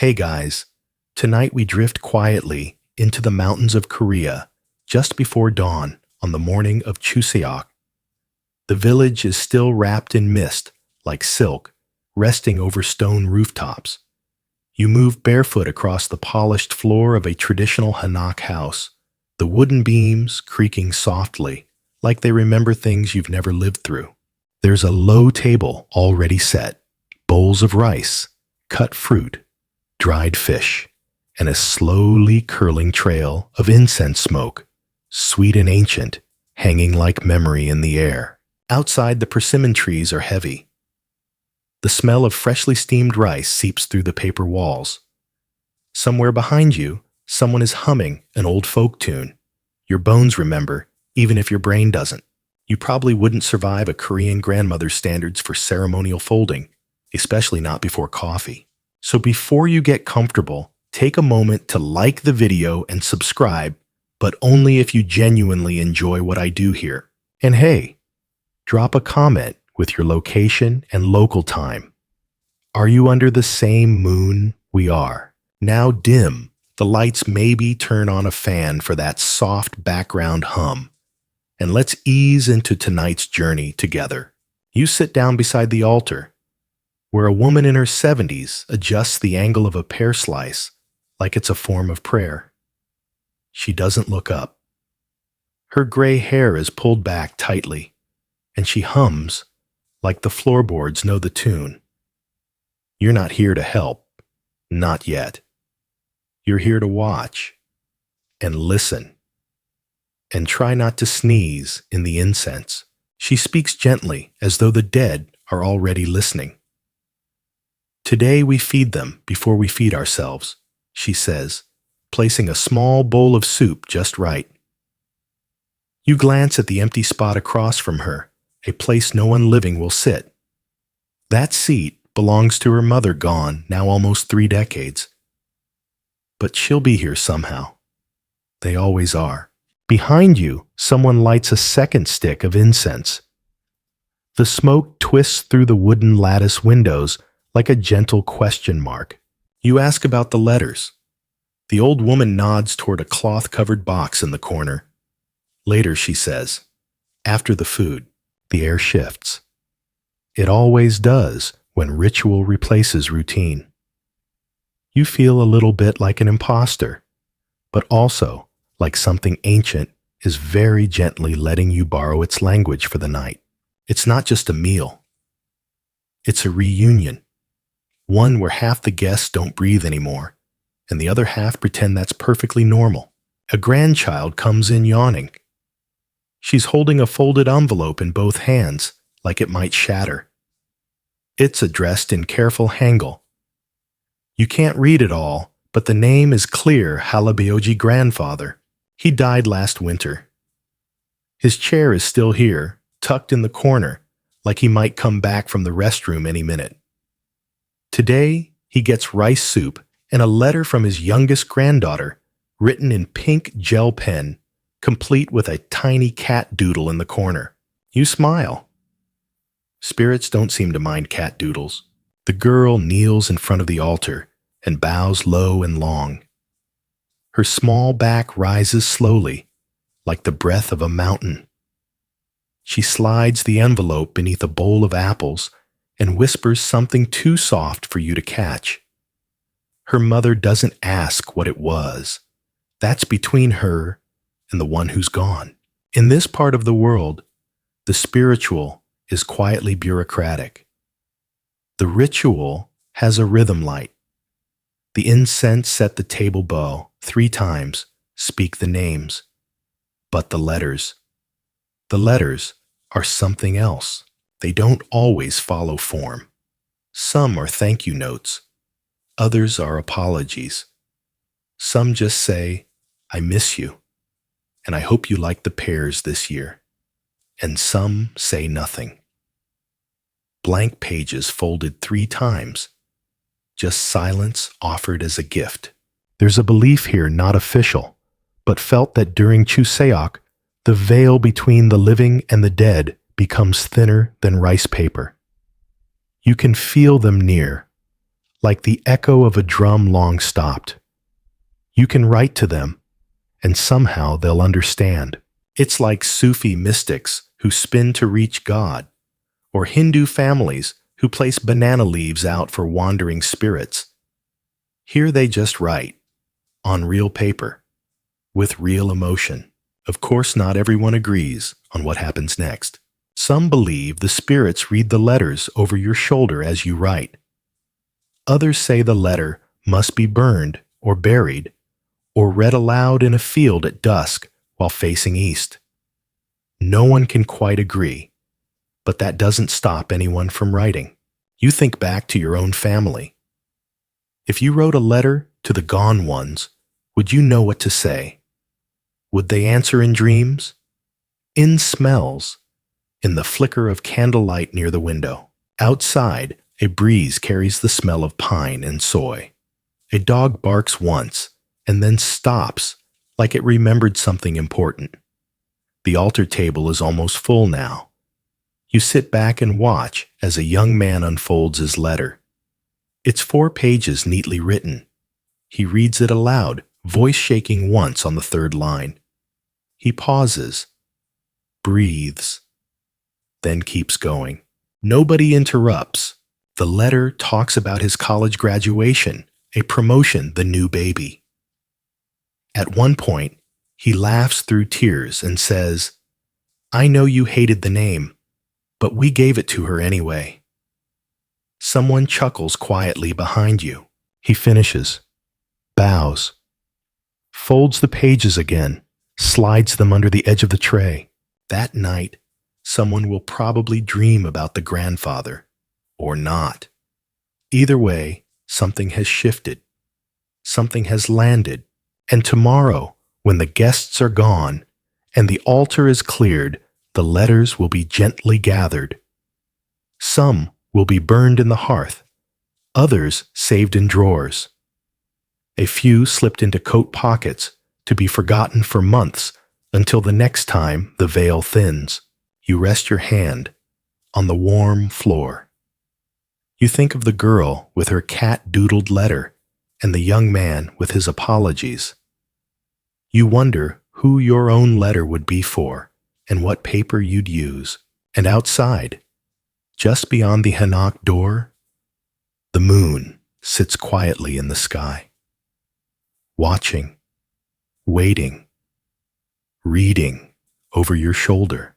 Hey guys, tonight we drift quietly into the mountains of Korea just before dawn on the morning of Chuseok. The village is still wrapped in mist, like silk, resting over stone rooftops. You move barefoot across the polished floor of a traditional Hanok house, the wooden beams creaking softly, like they remember things you've never lived through. There's a low table already set, bowls of rice, cut fruit, dried fish, and a slowly curling trail of incense smoke, sweet and ancient, hanging like memory in the air. Outside, the persimmon trees are heavy. The smell of freshly steamed rice seeps through the paper walls. Somewhere behind you, someone is humming an old folk tune. Your bones remember, even if your brain doesn't. You probably wouldn't survive a Korean grandmother's standards for ceremonial folding, especially not before coffee. So before you get comfortable, take a moment to like the video and subscribe, but only if you genuinely enjoy what I do here. And hey, drop a comment with your location and local time. Are you under the same moon we are? Now dim the lights, maybe turn on a fan for that soft background hum. And let's ease into tonight's journey together. You sit down beside the altar, where a woman in her 70s adjusts the angle of a pear slice like it's a form of prayer. She doesn't look up. Her gray hair is pulled back tightly, and she hums like the floorboards know the tune. You're not here to help, not yet. You're here to watch and listen. And try not to sneeze in the incense. She speaks gently, as though the dead are already listening. Today we feed them before we feed ourselves, she says, placing a small bowl of soup just right. You glance at the empty spot across from her, a place no one living will sit. That seat belongs to her mother, gone now almost 3 decades. But she'll be here somehow. They always are. Behind you, someone lights a second stick of incense. The smoke twists through the wooden lattice windows like a gentle question mark. You ask about the letters. The old woman nods toward a cloth-covered box in the corner. Later, she says, after the food, the air shifts. It always does when ritual replaces routine. You feel a little bit like an imposter, but also like something ancient is very gently letting you borrow its language for the night. It's not just a meal. It's a reunion. One where half the guests don't breathe anymore, and the other half pretend that's perfectly normal. A grandchild comes in yawning. She's holding a folded envelope in both hands, like it might shatter. It's addressed in careful Hangul. You can't read it all, but the name is clear: Halabioji grandfather. He died last winter. His chair is still here, tucked in the corner, like he might come back from the restroom any minute. Today, he gets rice soup and a letter from his youngest granddaughter, written in pink gel pen, complete with a tiny cat doodle in the corner. You smile. Spirits don't seem to mind cat doodles. The girl kneels in front of the altar and bows low and long. Her small back rises slowly, like the breath of a mountain. She slides the envelope beneath a bowl of apples and whispers something too soft for you to catch. Her mother doesn't ask what it was. That's between her and the one who's gone. In this part of the world, the spiritual is quietly bureaucratic. The ritual has a rhythm light. The incense set the table bow 3 times, speak the names. But the letters are something else. They don't always follow form. Some are thank you notes. Others are apologies. Some just say, I miss you, and I hope you like the pears this year. And some say nothing. Blank pages folded 3 times. Just silence offered as a gift. There's a belief here not official, but felt that during Chuseok, the veil between the living and the dead becomes thinner than rice paper. You can feel them near, like the echo of a drum long stopped. You can write to them, and somehow they'll understand. It's like Sufi mystics who spin to reach God, or Hindu families who place banana leaves out for wandering spirits. Here they just write, on real paper, with real emotion. Of course, not everyone agrees on what happens next. Some believe the spirits read the letters over your shoulder as you write. Others say the letter must be burned or buried or read aloud in a field at dusk while facing east. No one can quite agree, but that doesn't stop anyone from writing. You think back to your own family. If you wrote a letter to the gone ones, would you know what to say? Would they answer in dreams? In smells? In the flicker of candlelight near the window? Outside, a breeze carries the smell of pine and soy. A dog barks once and then stops like it remembered something important. The altar table is almost full now. You sit back and watch as a young man unfolds his letter. It's 4 pages neatly written. He reads it aloud, voice shaking once on the 3rd line. He pauses, breathes, then keeps going. Nobody interrupts. The letter talks about his college graduation, a promotion, the new baby. At one point, he laughs through tears and says, "I know you hated the name, but we gave it to her anyway." Someone chuckles quietly behind you. He finishes, bows, folds the pages again, slides them under the edge of the tray. That night, someone will probably dream about the grandfather, or not. Either way, something has shifted. Something has landed. And tomorrow, when the guests are gone and the altar is cleared, the letters will be gently gathered. Some will be burned in the hearth, others saved in drawers. A few slipped into coat pockets to be forgotten for months until the next time the veil thins. You rest your hand on the warm floor. You think of the girl with her cat-doodled letter and the young man with his apologies. You wonder who your own letter would be for and what paper you'd use. And outside, just beyond the hanok door, the moon sits quietly in the sky, watching, waiting, reading over your shoulder.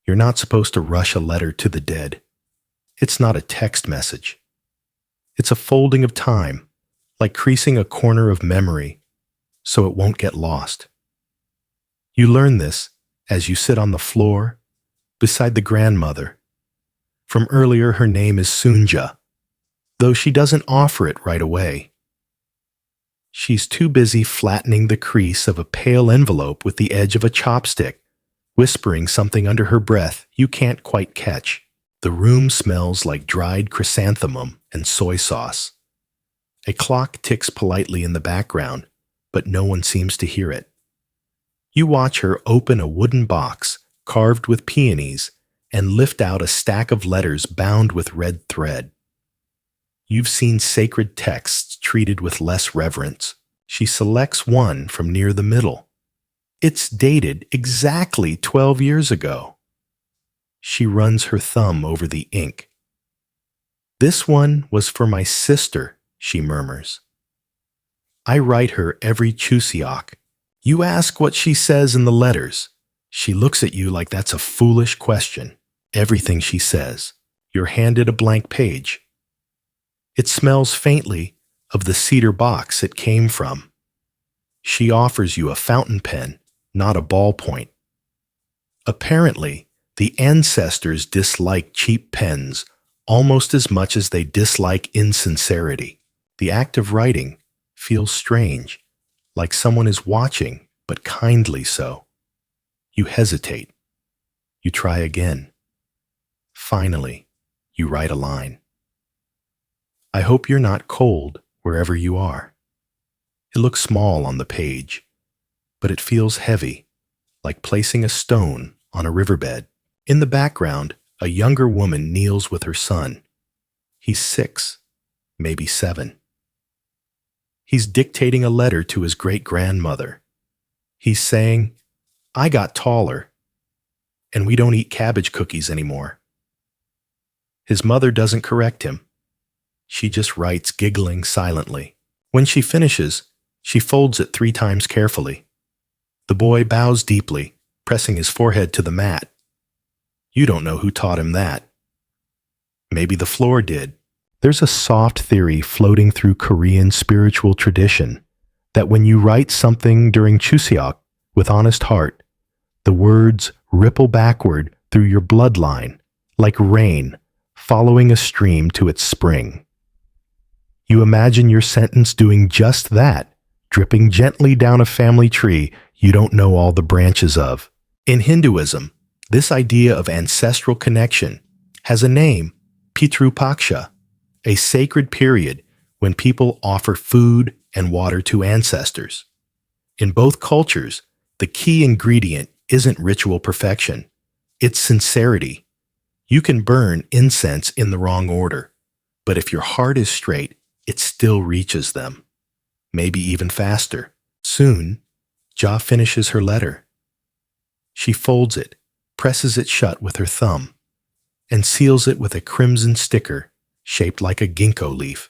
You're not supposed to rush a letter to the dead. It's not a text message. It's a folding of time, like creasing a corner of memory so it won't get lost. You learn this as you sit on the floor beside the grandmother. From earlier, her name is Sunja, though she doesn't offer it right away. She's too busy flattening the crease of a pale envelope with the edge of a chopstick, whispering something under her breath you can't quite catch. The room smells like dried chrysanthemum and soy sauce. A clock ticks politely in the background, but no one seems to hear it. You watch her open a wooden box carved with peonies and lift out a stack of letters bound with red thread. You've seen sacred texts treated with less reverence. She selects one from near the middle. It's dated exactly 12 years ago. She runs her thumb over the ink. "This one was for my sister," she murmurs. "I write her every Chuseok. You ask what she says in the letters. She looks at you like that's a foolish question. Everything she says. You're handed a blank page. It smells faintly of the cedar box it came from. She offers you a fountain pen, not a ballpoint. Apparently, the ancestors dislike cheap pens almost as much as they dislike insincerity. The act of writing feels strange, like someone is watching, but kindly so. You hesitate. You try again. Finally, you write a line. "I hope you're not cold wherever you are." It looks small on the page, but it feels heavy, like placing a stone on a riverbed. In the background, a younger woman kneels with her son. He's 6, maybe 7. He's dictating a letter to his great-grandmother. He's saying, "I got taller, and we don't eat cabbage cookies anymore." His mother doesn't correct him. She just writes, giggling silently. When she finishes, she folds it 3 times carefully. The boy bows deeply, pressing his forehead to the mat. You don't know who taught him that. Maybe the floor did. There's a soft theory floating through Korean spiritual tradition that when you write something during Chuseok with honest heart, the words ripple backward through your bloodline like rain following a stream to its spring. You imagine your sentence doing just that, dripping gently down a family tree you don't know all the branches of. In Hinduism, this idea of ancestral connection has a name, Pitru Paksha, a sacred period when people offer food and water to ancestors. In both cultures, the key ingredient isn't ritual perfection, it's sincerity. You can burn incense in the wrong order, but if your heart is straight, it still reaches them. Maybe even faster. Soon, Ja finishes her letter. She folds it, presses it shut with her thumb, and seals it with a crimson sticker shaped like a ginkgo leaf.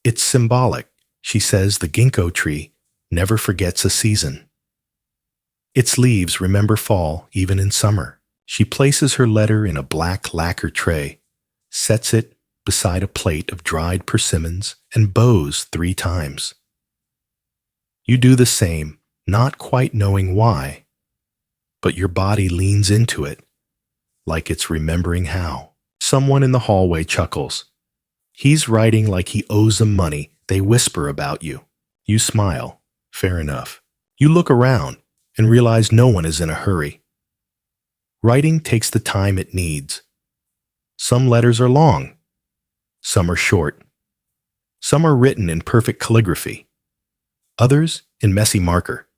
It's symbolic. She says the ginkgo tree never forgets a season. Its leaves remember fall even in summer. She places her letter in a black lacquer tray, sets it beside a plate of dried persimmons, and bows 3 times. You do the same, not quite knowing why, but your body leans into it, like it's remembering how. Someone in the hallway chuckles. He's writing like he owes them money. They whisper about you. You smile. Fair enough. You look around and realize no one is in a hurry. Writing takes the time it needs. Some letters are long. Some are short. Some are written in perfect calligraphy. Others in messy marker.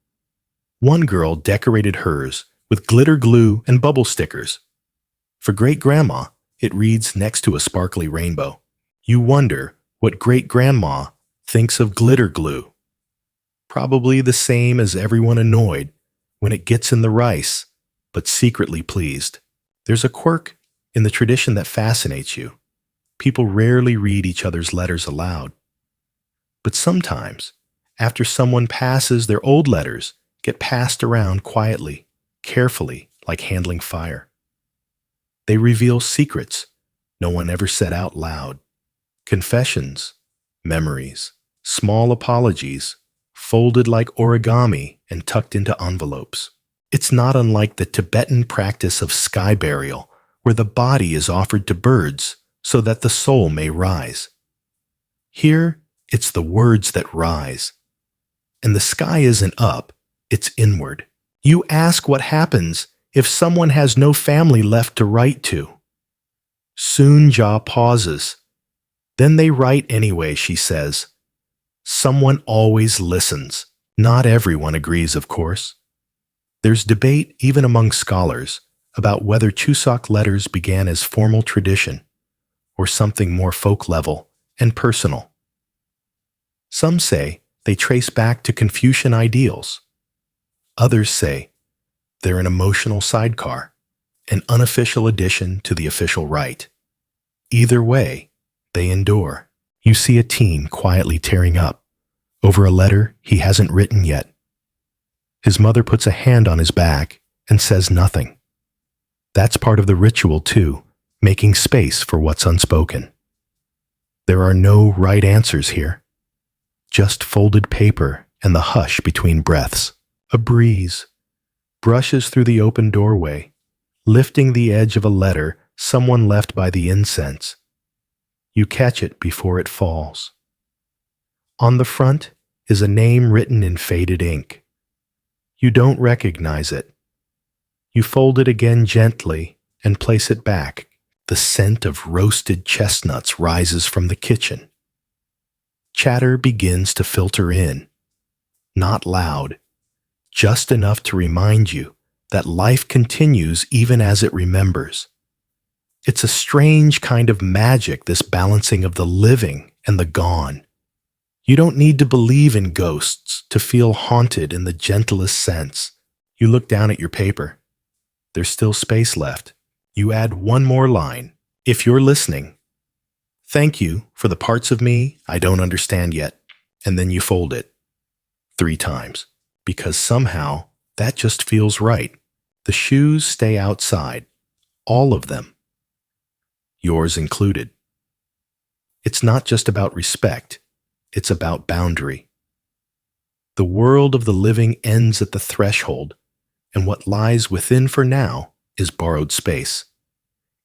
One girl decorated hers with glitter glue and bubble stickers. For great-grandma, it reads next to a sparkly rainbow. You wonder what great-grandma thinks of glitter glue. Probably the same as everyone annoyed when it gets in the rice, but secretly pleased. There's a quirk in the tradition that fascinates you. People rarely read each other's letters aloud. But sometimes, after someone passes, their old letters get passed around quietly, carefully, like handling fire. They reveal secrets no one ever said out loud. Confessions, memories, small apologies, folded like origami and tucked into envelopes. It's not unlike the Tibetan practice of sky burial, where the body is offered to birds so that the soul may rise. Here, it's the words that rise. And the sky isn't up, it's inward. You ask what happens if someone has no family left to write to. Soon Ja pauses. Then they write anyway, she says. Someone always listens. Not everyone agrees, of course. There's debate even among scholars about whether Chuseok letters began as formal tradition or something more folk-level and personal. Some say they trace back to Confucian ideals. Others say they're an emotional sidecar, an unofficial addition to the official rite. Either way, they endure. You see a teen quietly tearing up over a letter he hasn't written yet. His mother puts a hand on his back and says nothing. That's part of the ritual too, making space for what's unspoken. There are no right answers here. Just folded paper and the hush between breaths. A breeze brushes through the open doorway, lifting the edge of a letter someone left by the incense. You catch it before it falls. On the front is a name written in faded ink. You don't recognize it. You fold it again gently and place it back. The scent of roasted chestnuts rises from the kitchen. Chatter begins to filter in. Not loud, just enough to remind you that life continues even as it remembers. It's a strange kind of magic, this balancing of the living and the gone. You don't need to believe in ghosts to feel haunted in the gentlest sense. You look down at your paper. There's still space left. You add one more line. If you're listening, thank you for the parts of me I don't understand yet. And then you fold it 3 times, because somehow that just feels right. The shoes stay outside, all of them, yours included. It's not just about respect, it's about boundary. The world of the living ends at the threshold, and what lies within for now is borrowed space.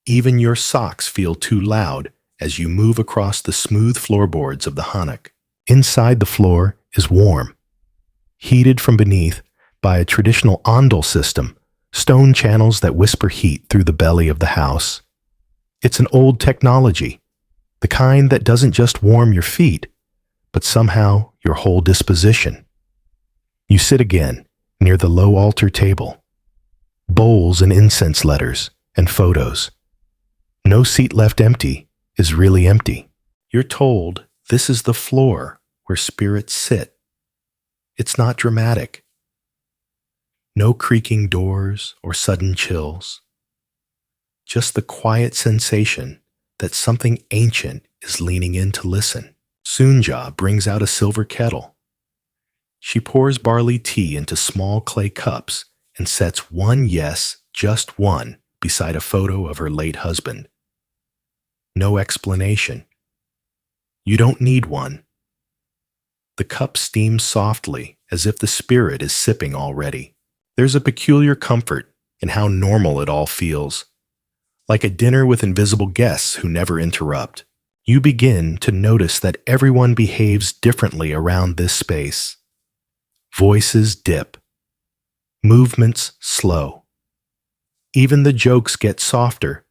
Even your socks feel too loud as you move across the smooth floorboards of the Hanok. Inside, the floor is warm, heated from beneath by a traditional ondol system, stone channels that whisper heat through the belly of the house. It's an old technology, the kind that doesn't just warm your feet, but somehow your whole disposition. You sit again near the low altar table, bowls and incense letters and photos. No seat left empty is really empty. You're told this is the floor where spirits sit. It's not dramatic. No creaking doors or sudden chills. Just the quiet sensation that something ancient is leaning in to listen. Sunja brings out a silver kettle. She pours barley tea into small clay cups and sets one, yes, just one, beside a photo of her late husband. No explanation. You don't need one. The cup steams softly as if the spirit is sipping already. There's a peculiar comfort in how normal it all feels. Like a dinner with invisible guests who never interrupt. You begin to notice that everyone behaves differently around this space. Voices dip. Movements slow. Even the jokes get softer,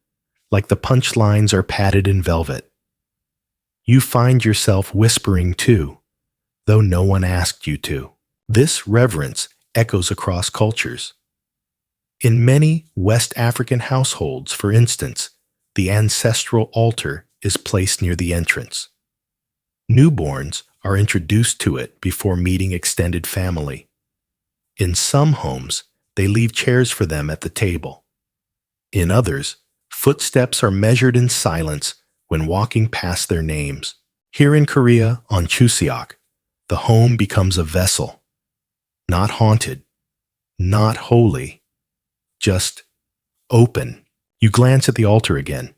like the punchlines are padded in velvet. You find yourself whispering too, though no one asked you to. This reverence echoes across cultures. In many West African households, for instance, the ancestral altar is placed near the entrance. Newborns are introduced to it before meeting extended family. In some homes, they leave chairs for them at the table. In others, footsteps are measured in silence when walking past their names. Here in Korea, on Chuseok, the home becomes a vessel. Not haunted, not holy, just open. You glance at the altar again.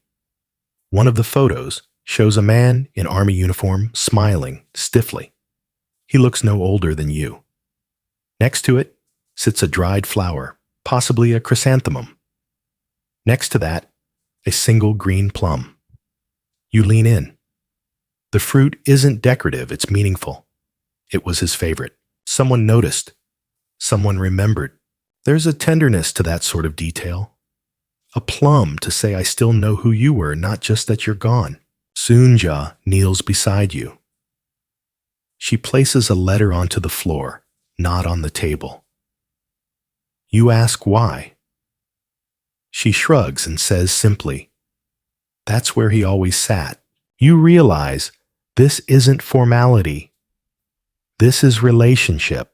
One of the photos shows a man in army uniform smiling stiffly. He looks no older than you. Next to it sits a dried flower, possibly a chrysanthemum. Next to that, a single green plum. You lean in. The fruit isn't decorative, it's meaningful. It was his favorite. Someone noticed. Someone remembered. There's a tenderness to that sort of detail. A plum to say I still know who you were, not just that you're gone. Sunja kneels beside you. She places a letter onto the floor, not on the table. You ask why. She shrugs and says simply, "That's where he always sat." You realize this isn't formality. This is relationship.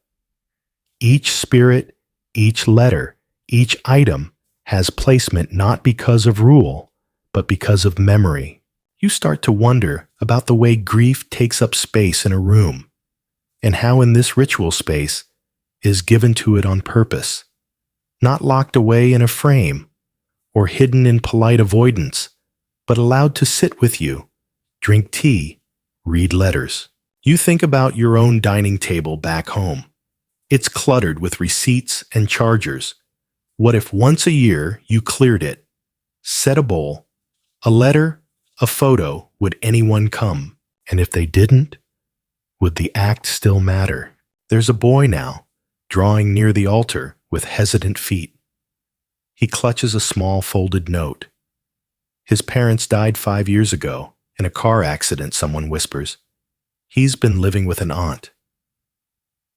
Each spirit, each letter, each item has placement not because of rule, but because of memory. You start to wonder about the way grief takes up space in a room, and how in this ritual space is given to it on purpose, not locked away in a frame or hidden in polite avoidance, but allowed to sit with you, drink tea, read letters. You think about your own dining table back home. It's cluttered with receipts and chargers. What if once a year you cleared it, set a bowl, a letter, a photo? Would anyone come? And if they didn't, would the act still matter? There's a boy now, drawing near the altar with hesitant feet. He clutches a small folded note. His parents died 5 years ago in a car accident, someone whispers. He's been living with an aunt.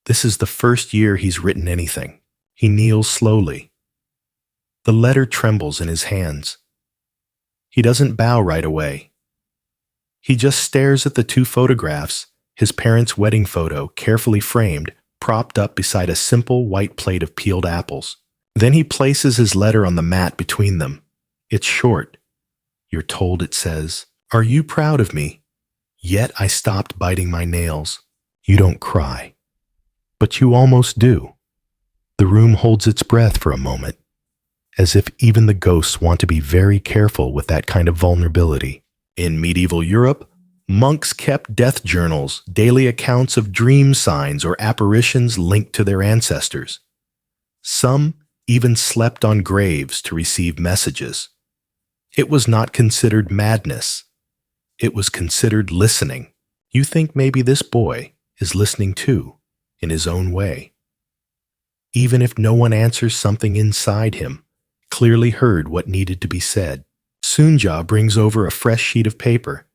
This is the first year he's written anything. He kneels slowly. The letter trembles in his hands. He doesn't bow right away. He just stares at the two photographs, his parents' wedding photo carefully framed, propped up beside a simple white plate of peeled apples. Then he places his letter on the mat between them. It's short. You're told it says, "Are you proud of me? Yet I stopped biting my nails." You don't cry. But you almost do. The room holds its breath for a moment, as if even the ghosts want to be very careful with that kind of vulnerability. In medieval Europe, monks kept death journals, daily accounts of dream signs or apparitions linked to their ancestors. Some even slept on graves to receive messages. It was not considered madness. It was considered listening. You think maybe this boy is listening too, in his own way. Even if no one answers, something inside him clearly heard what needed to be said. Sunja brings over a fresh sheet of paper.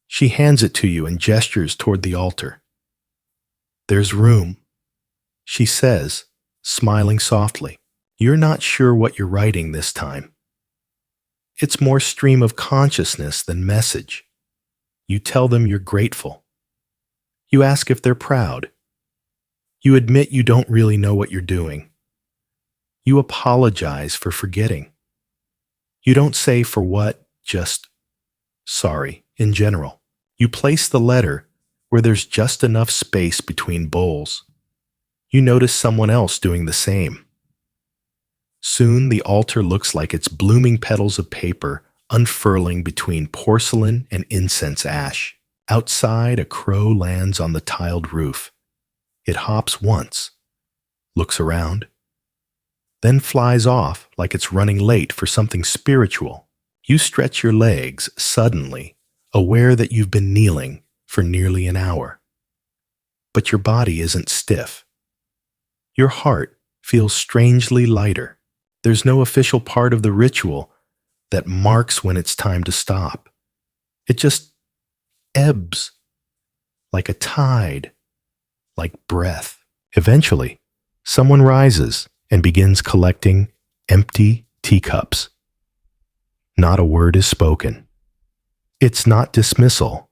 She hands it to you and gestures toward the altar. There's room, she says, smiling softly. You're not sure what you're writing this time. It's more stream of consciousness than message. You tell them you're grateful. You ask if they're proud. You admit you don't really know what you're doing. You apologize for forgetting. You don't say for what, just sorry in general. You place the letter where there's just enough space between bowls. You notice someone else doing the same. Soon the altar looks like its blooming petals of paper unfurling between porcelain and incense ash. Outside, a crow lands on the tiled roof. It hops once, looks around, then flies off like it's running late for something spiritual. You stretch your legs suddenly, aware that you've been kneeling for nearly an hour. But your body isn't stiff. Your heart feels strangely lighter. There's no official part of the ritual that marks when it's time to stop. It just ebbs, like a tide, like breath. Eventually, someone rises and begins collecting empty teacups. Not a word is spoken. It's not dismissal,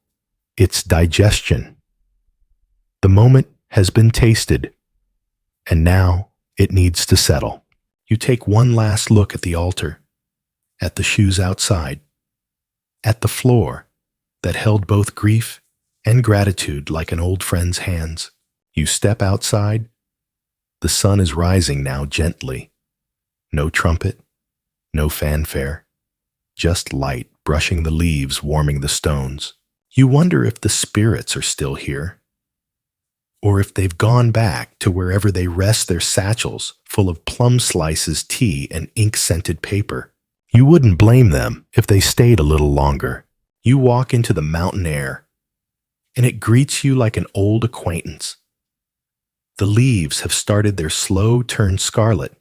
it's digestion. The moment has been tasted, and now it needs to settle. You take one last look at the altar, at the shoes outside, at the floor that held both grief and gratitude like an old friend's hands. You step outside. The sun is rising now gently. No trumpet, no fanfare, just light brushing the leaves, warming the stones. You wonder if the spirits are still here, or if they've gone back to wherever they rest their satchels full of plum slices, tea, and ink-scented paper. You wouldn't blame them if they stayed a little longer. You walk into the mountain air, and it greets you like an old acquaintance. The leaves have started their slow turn scarlet,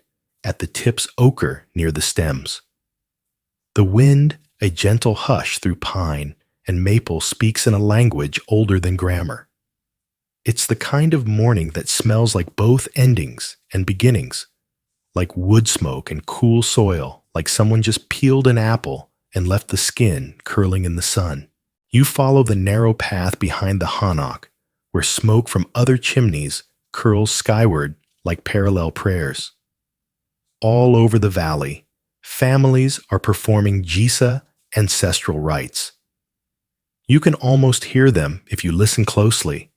at the tips ochre near the stems. The wind, a gentle hush through pine and maple, speaks in a language older than grammar. It's the kind of morning that smells like both endings and beginnings, like wood smoke and cool soil, like someone just peeled an apple and left the skin curling in the sun. You follow the narrow path behind the hanok, where smoke from other chimneys curls skyward like parallel prayers. All over the valley, families are performing jisa ancestral rites. You can almost hear them if you listen closely.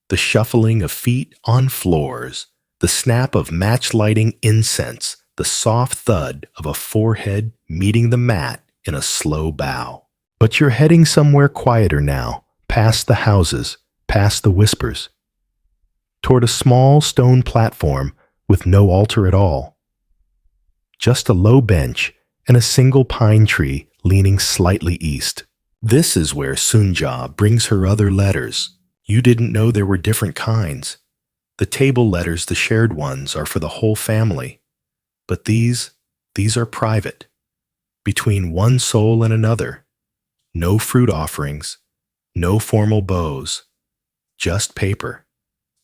The shuffling of feet on floors, the snap of match-lighting incense, the soft thud of a forehead meeting the mat in a slow bow. But you're heading somewhere quieter now, past the houses, past the whispers, toward a small stone platform with no altar at all. Just a low bench and a single pine tree leaning slightly east. This is where Sunja brings her other letters. You didn't know there were different kinds. The table letters, the shared ones, are for the whole family. But these are private, between one soul and another. No fruit offerings, no formal bows, just paper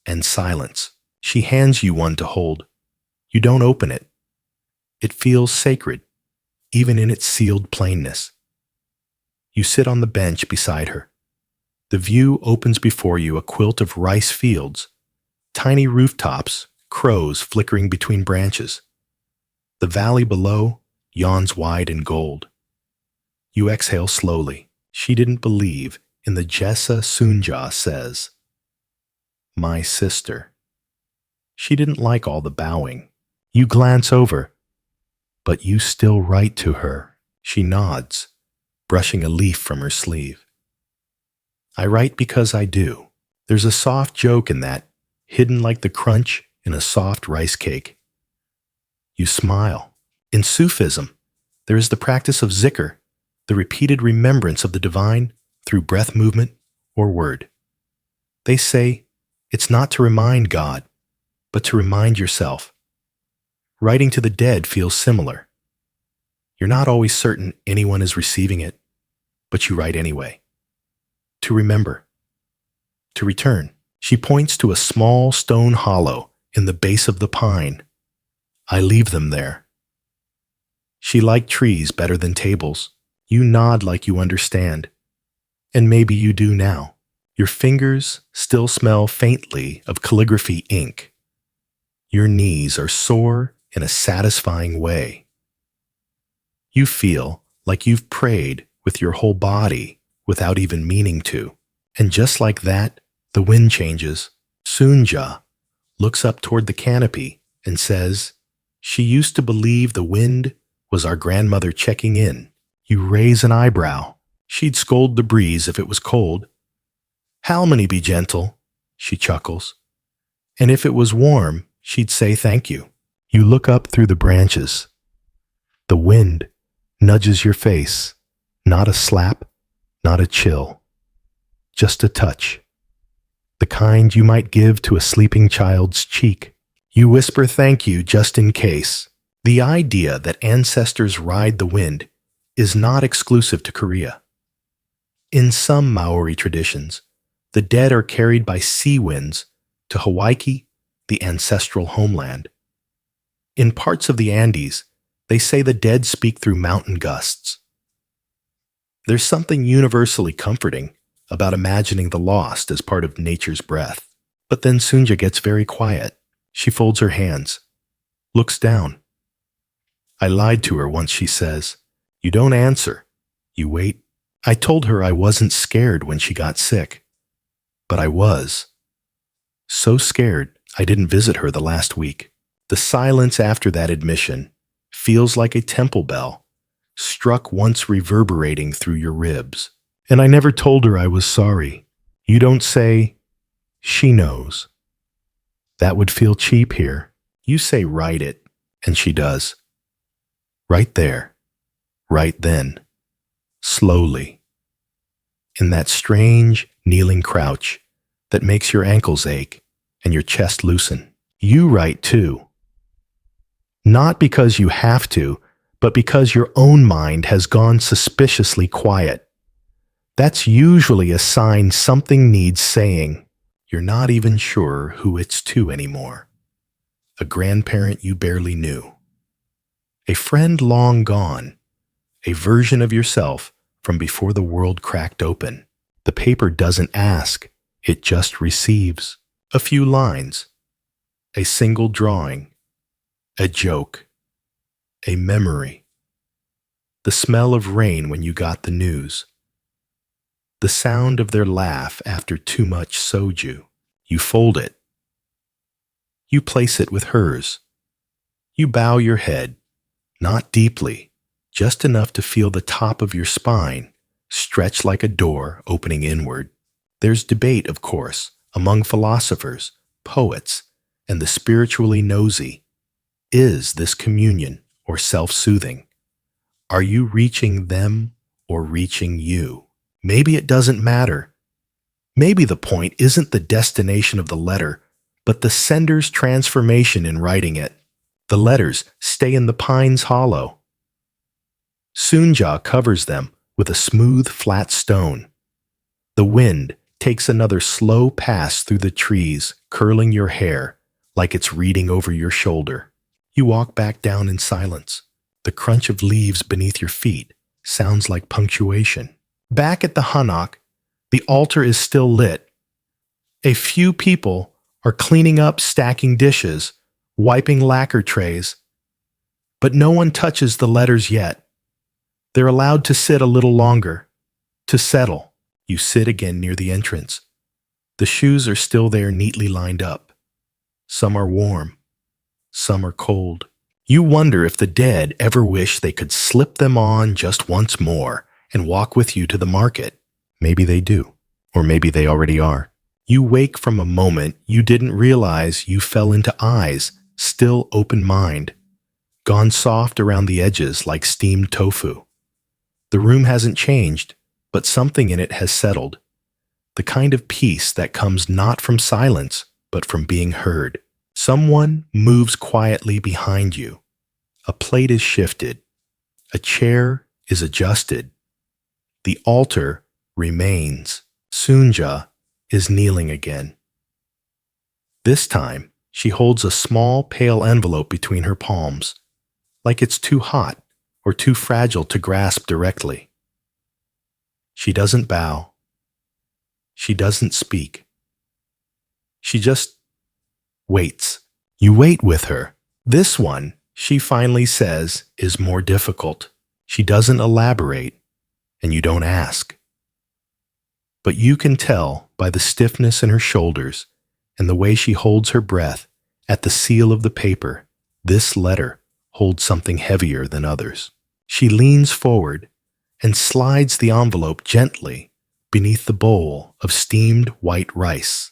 and silence. She hands you one to hold. You don't open it. It feels sacred, even in its sealed plainness. You sit on the bench beside her. The view opens before you a quilt of rice fields, tiny rooftops, crows flickering between branches. The valley below yawns wide in gold. You exhale slowly. She didn't believe in the Jessa Sunja says, "My sister." She didn't like all the bowing. You glance over, but you still write to her. She nods, brushing a leaf from her sleeve. "I write because I do." There's a soft joke in that, hidden like the crunch in a soft rice cake. You smile. In Sufism, there is the practice of zikr, the repeated remembrance of the divine through breath movement or word. They say it's not to remind God, but to remind yourself. Writing to the dead feels similar. You're not always certain anyone is receiving it, but you write anyway. To remember. To return. She points to a small stone hollow in the base of the pine. "I leave them there." She liked trees better than tables. You nod like you understand. And maybe you do now. Your fingers still smell faintly of calligraphy ink. Your knees are sore in a satisfying way. You feel like you've prayed with your whole body without even meaning to. And just like that, the wind changes. Sunja looks up toward the canopy and says, "She used to believe the wind was our grandmother checking in." You raise an eyebrow. She'd scold the breeze if it was cold. "Halmony be gentle," she chuckles. And if it was warm, she'd say thank you. You look up through the branches. The wind nudges your face. Not a slap, not a chill. Just a touch. The kind you might give to a sleeping child's cheek. You whisper thank you just in case. The idea that ancestors ride the wind is not exclusive to Korea. In some Maori traditions, the dead are carried by sea winds to Hawaii, the ancestral homeland. In parts of the Andes, they say the dead speak through mountain gusts. There's something universally comforting about imagining the lost as part of nature's breath. But then Sunja gets very quiet. She folds her hands, looks down. I lied to her once, she says. You don't answer. You wait. I told her I wasn't scared when she got sick. But I was. So scared, I didn't visit her the last week. The silence after that admission feels like a temple bell, struck once reverberating through your ribs. And I never told her I was sorry. You don't say, she knows. That would feel cheap here. You say, write it, and she does. Right there, right then, slowly. In that strange, kneeling crouch that makes your ankles ache and your chest loosen. You write too. Not because you have to, but because your own mind has gone suspiciously quiet. That's usually a sign something needs saying. You're not even sure who it's to anymore. A grandparent you barely knew. A friend long gone. A version of yourself from before the world cracked open. The paper doesn't ask, it just receives. A few lines. A single drawing. A joke. A memory. The smell of rain when you got the news. The sound of their laugh after too much soju. You fold it. You place it with hers. You bow your head, not deeply, just enough to feel the top of your spine stretch like a door opening inward. There's debate, of course, among philosophers, poets, and the spiritually nosy. Is this communion or self-soothing? Are you reaching them or reaching you? Maybe it doesn't matter. Maybe the point isn't the destination of the letter, but the sender's transformation in writing it. The letters stay in the pine's hollow. Sunja covers them with a smooth, flat stone. The wind takes another slow pass through the trees, curling your hair like it's reading over your shoulder. You walk back down in silence. The crunch of leaves beneath your feet sounds like punctuation. Back at the hanok, the altar is still lit. A few people are cleaning up stacking dishes, wiping lacquer trays, but no one touches the letters yet. They're allowed to sit a little longer, to settle. You sit again near the entrance. The shoes are still there neatly lined up. Some are warm, some are cold. You wonder if the dead ever wish they could slip them on just once more and walk with you to the market. Maybe they do, or maybe they already are. You wake from a moment you didn't realize you fell into eyes, still open mind, gone soft around the edges like steamed tofu. The room hasn't changed, but something in it has settled. The kind of peace that comes not from silence, but from being heard. Someone moves quietly behind you. A plate is shifted. A chair is adjusted. The altar remains. Sunja is kneeling again. This time, she holds a small, pale envelope between her palms, like it's too hot or too fragile to grasp directly. She doesn't bow. She doesn't speak. She just waits. You wait with her. This one, she finally says, is more difficult. She doesn't elaborate, and you don't ask. But you can tell by the stiffness in her shoulders and the way she holds her breath at the seal of the paper, this letter holds something heavier than others. She leans forward and slides the envelope gently beneath the bowl of steamed white rice.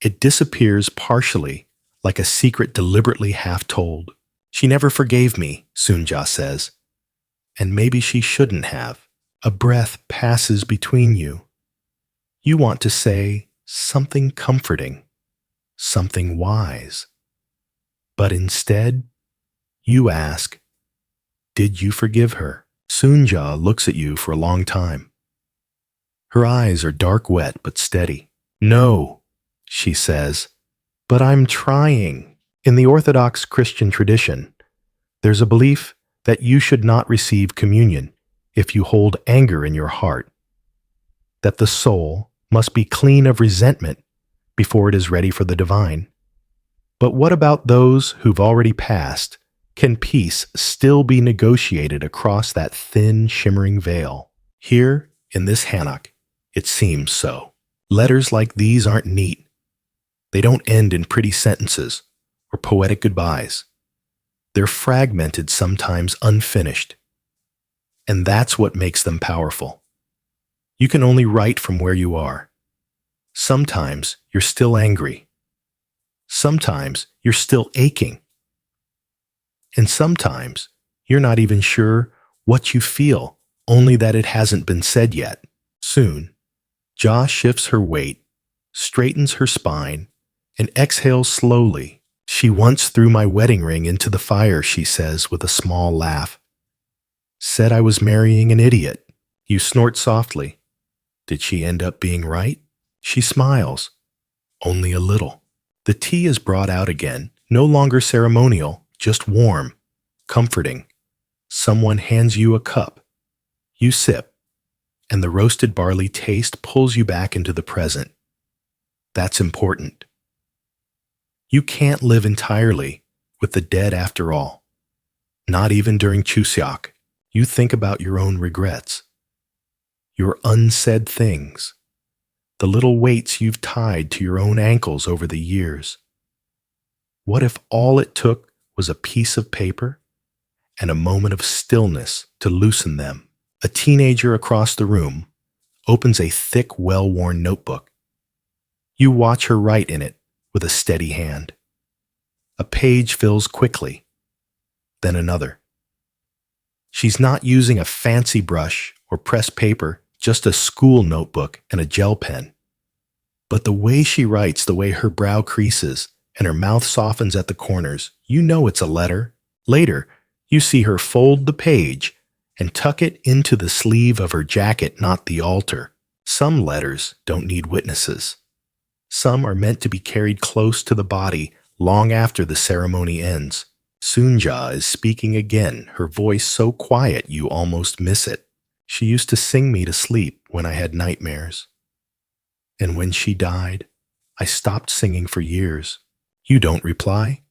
It disappears partially, like a secret deliberately half-told. She never forgave me, Sunja says. And maybe she shouldn't have. A breath passes between you. You want to say something comforting, something wise. But instead, you ask, did you forgive her? Sunja looks at you for a long time. Her eyes are dark wet but steady. No, she says, but I'm trying. In the Orthodox Christian tradition, there's a belief that you should not receive communion if you hold anger in your heart, that the soul must be clean of resentment before it is ready for the divine. But what about those who've already passed? Can peace still be negotiated across that thin, shimmering veil? Here, in this hanok, it seems so. Letters like these aren't neat. They don't end in pretty sentences or poetic goodbyes. They're fragmented, sometimes unfinished. And that's what makes them powerful. You can only write from where you are. Sometimes you're still angry. Sometimes you're still aching. And sometimes you're not even sure what you feel, only that it hasn't been said yet. Soon, Ja shifts her weight, straightens her spine, and exhales slowly. She once threw my wedding ring into the fire, she says with a small laugh. Said I was marrying an idiot. You snort softly. Did she end up being right? She smiles. Only a little. The tea is brought out again, no longer ceremonial, just warm, comforting. Someone hands you a cup. You sip, and the roasted barley taste pulls you back into the present. That's important. You can't live entirely with the dead after all. Not even during Chuseok. You think about your own regrets, your unsaid things, the little weights you've tied to your own ankles over the years. What if all it took was a piece of paper and a moment of stillness to loosen them? A teenager across the room opens a thick, well-worn notebook. You watch her write in it with a steady hand. A page fills quickly, then another. She's not using a fancy brush or pressed paper, just a school notebook and a gel pen. But the way she writes, the way her brow creases and her mouth softens at the corners, you know it's a letter. Later, you see her fold the page and tuck it into the sleeve of her jacket, not the altar. Some letters don't need witnesses. Some are meant to be carried close to the body long after the ceremony ends. Sunja is speaking again, her voice so quiet you almost miss it. She used to sing me to sleep when I had nightmares. And when she died, I stopped singing for years. You don't reply.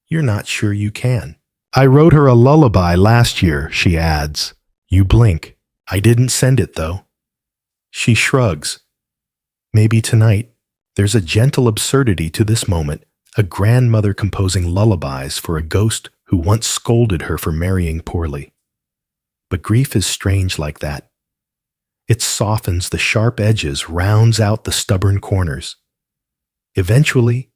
You're not sure you can. I wrote her a lullaby last year, she adds. You blink. I didn't send it, though. She shrugs. Maybe tonight. There's a gentle absurdity to this moment, a grandmother composing lullabies for a ghost who once scolded her for marrying poorly. But grief is strange like that. It softens the sharp edges, rounds out the stubborn corners. Eventually,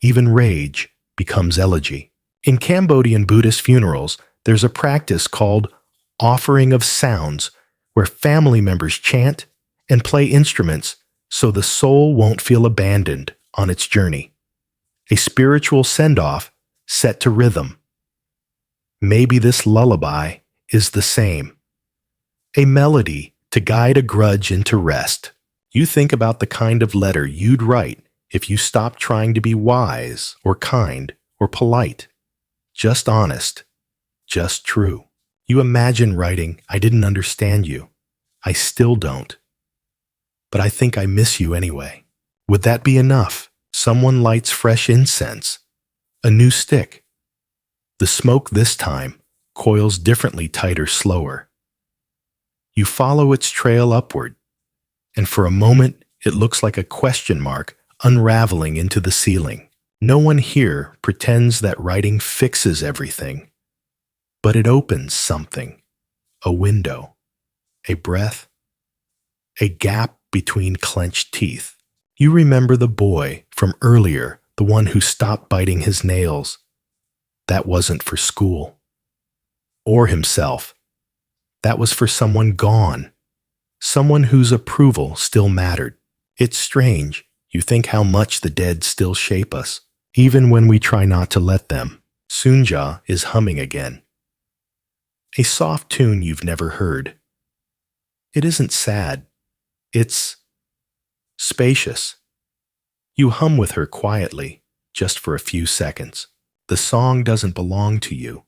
even rage becomes elegy. In Cambodian Buddhist funerals, there's a practice called offering of sounds, where family members chant and play instruments so the soul won't feel abandoned on its journey. A spiritual send-off set to rhythm. Maybe this lullaby is the same. A melody to guide a grudge into rest. You think about the kind of letter you'd write if you stopped trying to be wise or kind or polite. Just honest. Just true. You imagine writing, I didn't understand you. I still don't. But I think I miss you anyway. Would that be enough? Someone lights fresh incense. A new stick. The smoke this time coils differently, tighter, slower. You follow its trail upward, and for a moment it looks like a question mark unraveling into the ceiling. No one here pretends that writing fixes everything, but it opens something, a window, a breath, a gap between clenched teeth. You remember the boy from earlier, the one who stopped biting his nails. That wasn't for school. Or himself. That was for someone gone. Someone whose approval still mattered. It's strange. You think how much the dead still shape us, even when we try not to let them. Sunja is humming again. A soft tune you've never heard. It isn't sad. It's spacious. You hum with her quietly, just for a few seconds. The song doesn't belong to you,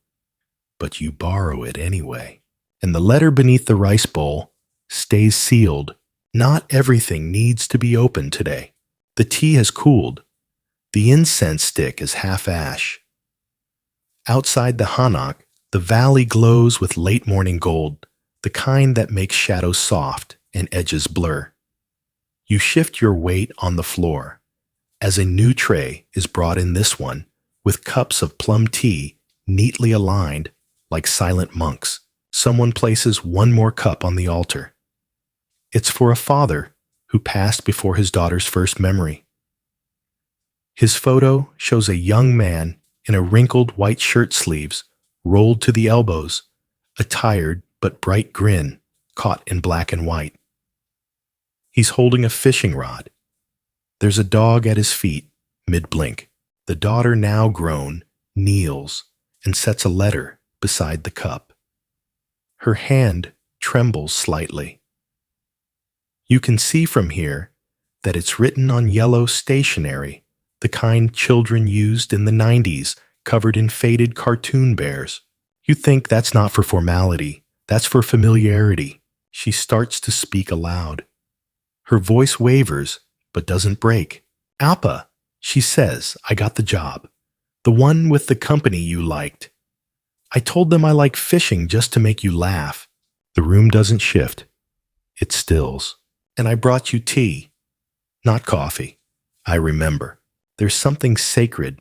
but you borrow it anyway. And the letter beneath the rice bowl stays sealed. Not everything needs to be opened today. The tea has cooled. The incense stick is half ash. Outside the hanok, the valley glows with late morning gold, the kind that makes shadows soft and edges blur. You shift your weight on the floor as a new tray is brought in, this one with cups of plum tea neatly aligned like silent monks. Someone places one more cup on the altar. It's for a father who passed before his daughter's first memory. His photo shows a young man in a wrinkled white shirt sleeves, rolled to the elbows, a tired but bright grin caught in black and white. He's holding a fishing rod. There's a dog at his feet, mid-blink. The daughter, now grown, kneels and sets a letter beside the cup. Her hand trembles slightly. You can see from here that it's written on yellow stationery, the kind children used in the 90s, covered in faded cartoon bears. You think that's not for formality, that's for familiarity. She starts to speak aloud. Her voice wavers, but doesn't break. Alpa, she says, I got the job. The one with the company you liked. I told them I like fishing just to make you laugh. The room doesn't shift. It stills. And I brought you tea. Not coffee. I remember. There's something sacred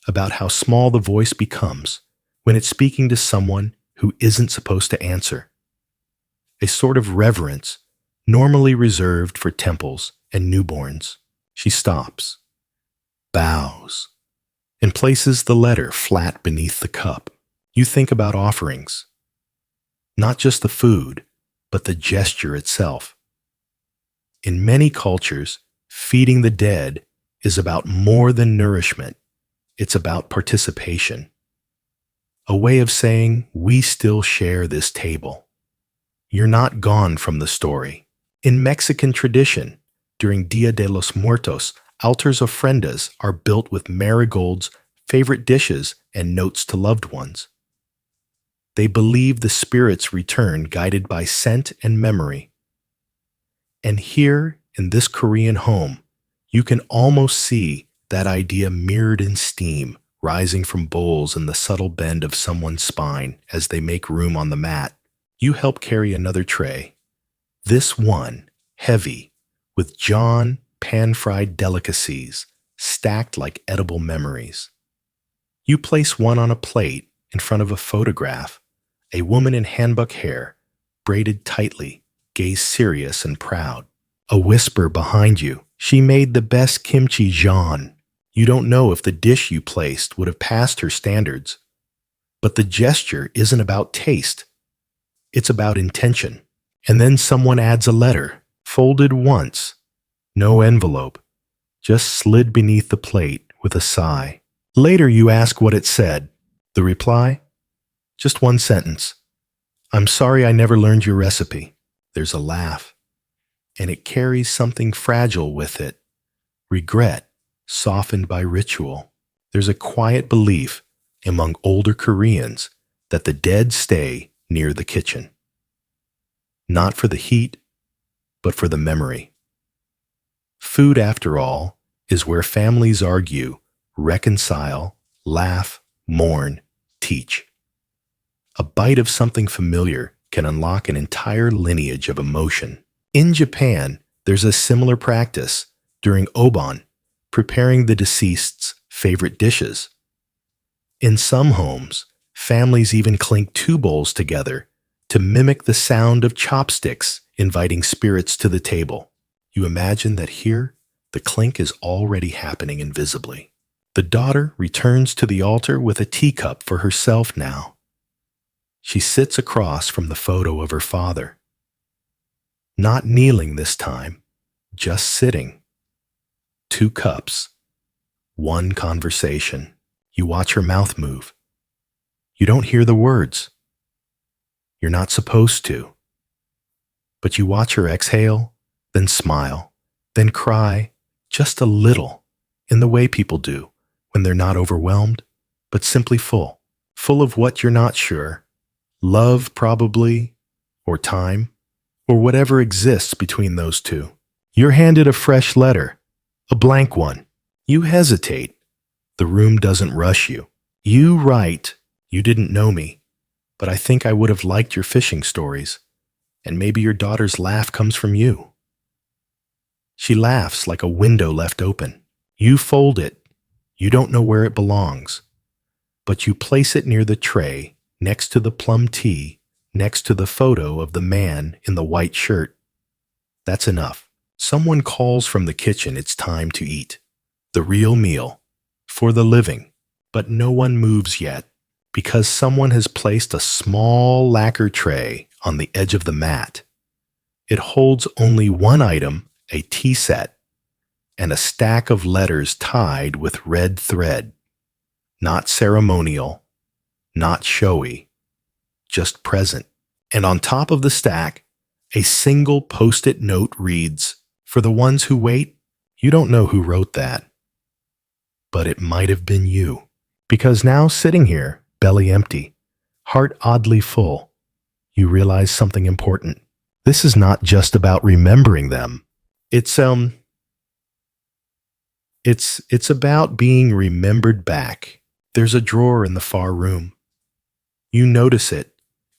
about how small the voice becomes when it's speaking to someone who isn't supposed to answer. A sort of reverence normally reserved for temples and newborns. She stops, bows, and places the letter flat beneath the cup. You think about offerings. Not just the food, but the gesture itself. In many cultures, feeding the dead is about more than nourishment. It's about participation. A way of saying, we still share this table. You're not gone from the story. In Mexican tradition, during Dia de los Muertos, altars ofrendas are built with marigolds, favorite dishes, and notes to loved ones. They believe the spirits return guided by scent and memory. And here, in this Korean home, you can almost see that idea mirrored in steam, rising from bowls in the subtle bend of someone's spine as they make room on the mat. You help carry another tray, this one heavy, with John pan-fried delicacies stacked like edible memories. You place one on a plate in front of a photograph, a woman in hanbok hair, braided tightly, gaze serious and proud. A whisper behind you, she made the best kimchi jeon. You don't know if the dish you placed would have passed her standards. But the gesture isn't about taste. It's about intention. And then someone adds a letter, folded once. No envelope, just slid beneath the plate with a sigh. Later you ask what it said. The reply? Just one sentence. I'm sorry I never learned your recipe. There's a laugh. And it carries something fragile with it. Regret, softened by ritual. There's a quiet belief among older Koreans that the dead stay near the kitchen. Not for the heat, but for the memory. Food, after all, is where families argue, reconcile, laugh, mourn, teach. A bite of something familiar can unlock an entire lineage of emotion. In Japan, there's a similar practice during obon, preparing the deceased's favorite dishes. In some homes, families even clink two bowls together to mimic the sound of chopsticks inviting spirits to the table. You imagine that here, the clink is already happening invisibly. The daughter returns to the altar with a teacup for herself now. She sits across from the photo of her father. Not kneeling this time, just sitting. 2 cups, 1 conversation. You watch her mouth move. You don't hear the words. You're not supposed to. But you watch her exhale, then smile, then cry, just a little, in the way people do when they're not overwhelmed, but simply full. Full of what you're not sure. Love, probably, or time, or whatever exists between those two. You're handed a fresh letter, a blank one. You hesitate. The room doesn't rush you. You write, you didn't know me, but I think I would have liked your fishing stories, and maybe your daughter's laugh comes from you. She laughs like a window left open. You fold it. You don't know where it belongs, but you place it near the tray, next to the plum tea, next to the photo of the man in the white shirt. That's enough. Someone calls from the kitchen it's time to eat. The real meal. For the living. But no one moves yet, because someone has placed a small lacquer tray on the edge of the mat. It holds only one item, a tea set, and a stack of letters tied with red thread. Not ceremonial, not showy, just present. And on top of the stack, a single post-it note reads, "For the ones who wait." You don't know who wrote that, but it might have been you. Because now sitting here, belly empty, heart oddly full, you realize something important. This is not just about remembering them. It's about being remembered back. There's a drawer in the far room. You notice it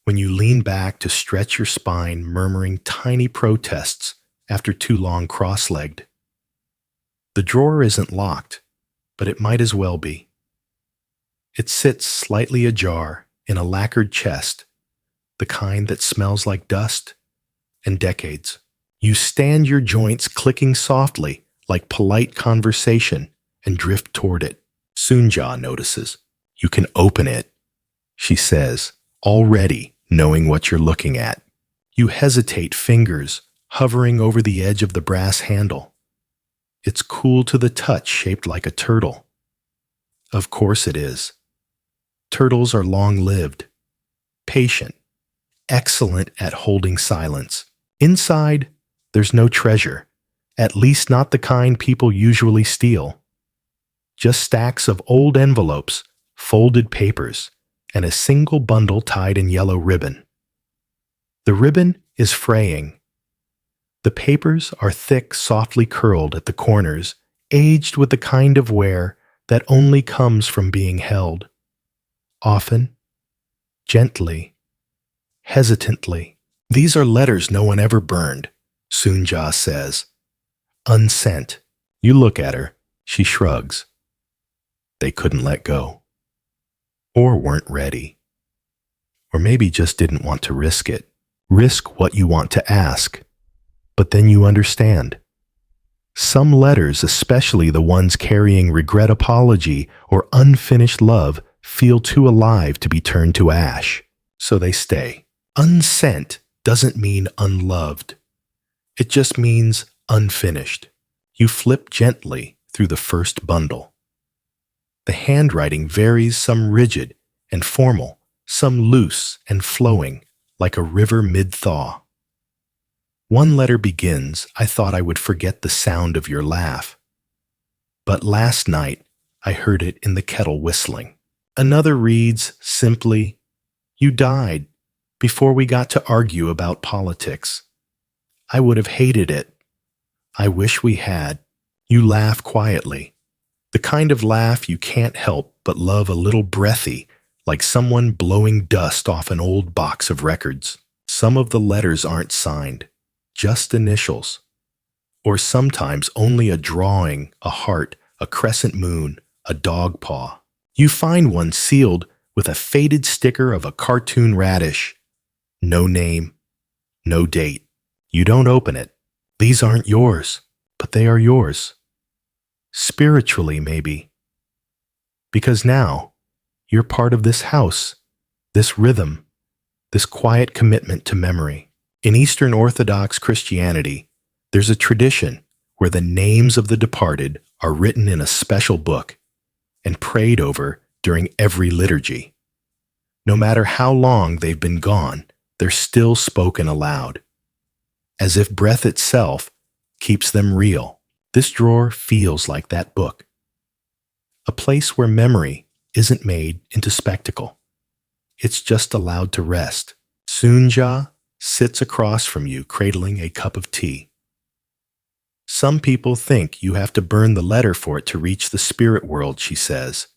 when you lean back to stretch your spine, murmuring tiny protests after too long cross-legged. The drawer isn't locked, but it might as well be. It sits slightly ajar in a lacquered chest, the kind that smells like dust and decades. You stand your joints clicking softly like polite conversation and drift toward it. Soonja notices. You can open it, she says, already knowing what you're looking at. You hesitate, fingers hovering over the edge of the brass handle. It's cool to the touch, shaped like a turtle. Of course it is. Turtles are long-lived, patient, excellent at holding silence. Inside, there's no treasure, at least not the kind people usually steal. Just stacks of old envelopes, folded papers, and a single bundle tied in yellow ribbon. The ribbon is fraying. The papers are thick, softly curled at the corners, aged with the kind of wear that only comes from being held. Often, gently, hesitantly. These are letters no one ever burned, Soonja says. Unsent. You look at her. She shrugs. They couldn't let go. Or weren't ready. Or maybe just didn't want to risk it. Risk what you want to ask. But then you understand. Some letters, especially the ones carrying regret, apology, or unfinished love, feel too alive to be turned to ash. So they stay. Unsent doesn't mean unloved. It just means unfinished. You flip gently through the first bundle. The handwriting varies, some rigid and formal, some loose and flowing, like a river mid-thaw. One letter begins, "I thought I would forget the sound of your laugh. But last night I heard it in the kettle whistling." Another reads simply, "You died before we got to argue about politics. I would have hated it. I wish we had." You laugh quietly. The kind of laugh you can't help but love, a little breathy, like someone blowing dust off an old box of records. Some of the letters aren't signed, just initials. Or sometimes only a drawing, a heart, a crescent moon, a dog paw. You find one sealed with a faded sticker of a cartoon radish. No name, no date. You don't open it. These aren't yours, but they are yours. Spiritually, maybe. Because now, you're part of this house, this rhythm, this quiet commitment to memory. In Eastern Orthodox Christianity, there's a tradition where the names of the departed are written in a special book and prayed over during every liturgy. No matter how long they've been gone, they're still spoken aloud, as if breath itself keeps them real. This drawer feels like that book, a place where memory isn't made into spectacle. It's just allowed to rest. Soonja sits across from you, cradling a cup of tea. Some people think you have to burn the letter for it to reach the spirit world, she says.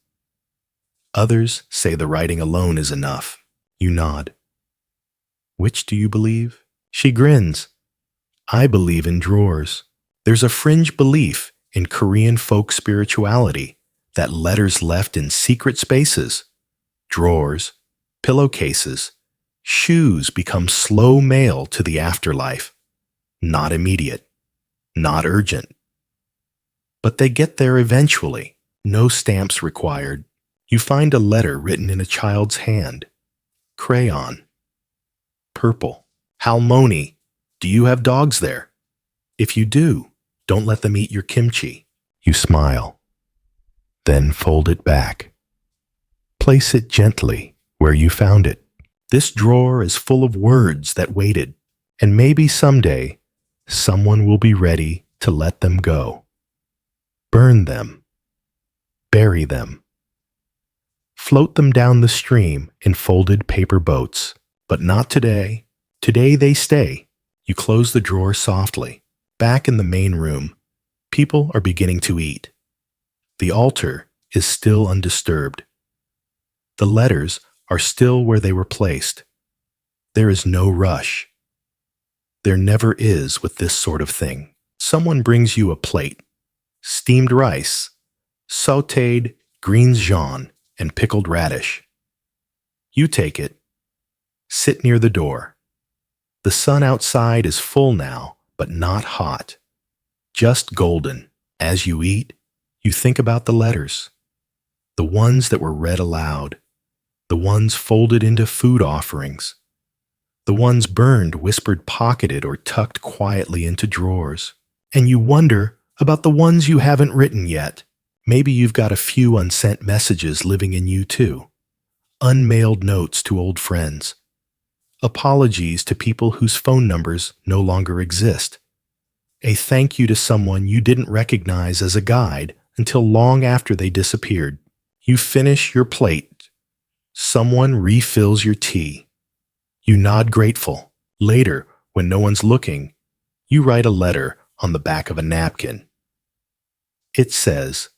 Others say the writing alone is enough. You nod. Which do you believe? She grins. I believe in drawers. There's a fringe belief in Korean folk spirituality that letters left in secret spaces, drawers, pillowcases, shoes become slow mail to the afterlife. Not immediate, not urgent. But they get there eventually, no stamps required. You find a letter written in a child's hand. Crayon. Purple. Halmoni, do you have dogs there? If you do, don't let them eat your kimchi. You smile. Then fold it back. Place it gently where you found it. This drawer is full of words that waited, and maybe someday someone will be ready to let them go. Burn them. Bury them. Float them down the stream in folded paper boats. But not today. Today they stay. You close the drawer softly. Back in the main room, people are beginning to eat. The altar is still undisturbed. The letters are still where they were placed. There is no rush. There never is with this sort of thing. Someone brings you a plate. Steamed rice, sautéed greens jaune, and pickled radish. You take it. Sit near the door. The sun outside is full now, but not hot. Just golden. As you eat, you think about the letters. The ones that were read aloud. The ones folded into food offerings. The ones burned, whispered, pocketed, or tucked quietly into drawers. And you wonder about the ones you haven't written yet. Maybe you've got a few unsent messages living in you too. Unmailed notes to old friends. Apologies to people whose phone numbers no longer exist. A thank you to someone you didn't recognize as a guide until long after they disappeared. You finish your plate. Someone refills your tea. You nod grateful. Later, when no one's looking, you write a letter on the back of a napkin. It says,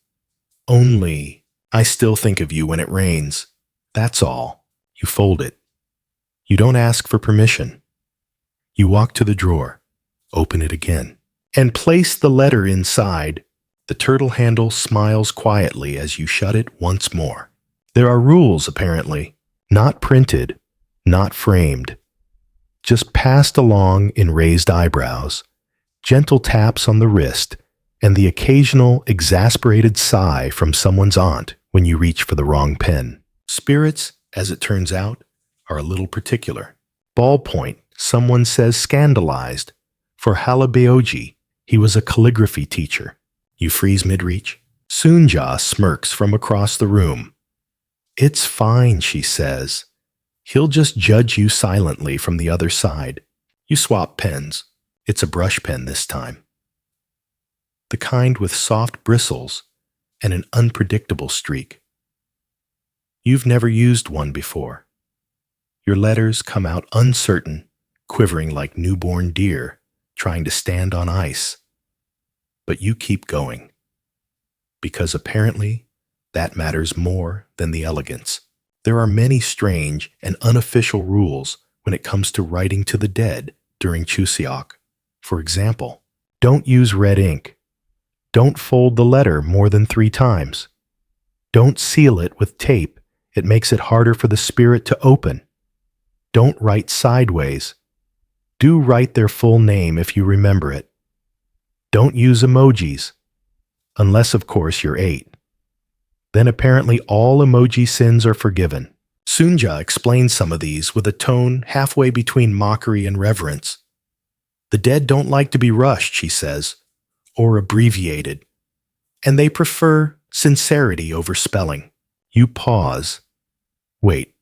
"Only, I still think of you when it rains. That's all." You fold it. You don't ask for permission. You walk to the drawer, open it again, and place the letter inside. The turtle handle smiles quietly as you shut it once more. There are rules, apparently, not printed, not framed, just passed along in raised eyebrows, gentle taps on the wrist, and the occasional exasperated sigh from someone's aunt when you reach for the wrong pen. Spirits, as it turns out, are a little particular. Ballpoint, someone says scandalized. For Halabeoji, he was a calligraphy teacher. You freeze mid-reach. Soonja smirks from across the room. "It's fine," she says. "He'll just judge you silently from the other side." You swap pens. It's a brush pen this time. The kind with soft bristles and an unpredictable streak. You've never used one before. Your letters come out uncertain, quivering like newborn deer, trying to stand on ice. But you keep going. Because apparently, that matters more than the elegance. There are many strange and unofficial rules when it comes to writing to the dead during Chuseok. For example, don't use red ink. Don't fold the letter more than 3 times. Don't seal it with tape. It makes it harder for the spirit to open. Don't write sideways. Do write their full name if you remember it. Don't use emojis, unless of course you're 8. Then apparently all emoji sins are forgiven. Soonja explains some of these with a tone halfway between mockery and reverence. The dead don't like to be rushed, she says, or abbreviated, and they prefer sincerity over spelling. You pause. Wait,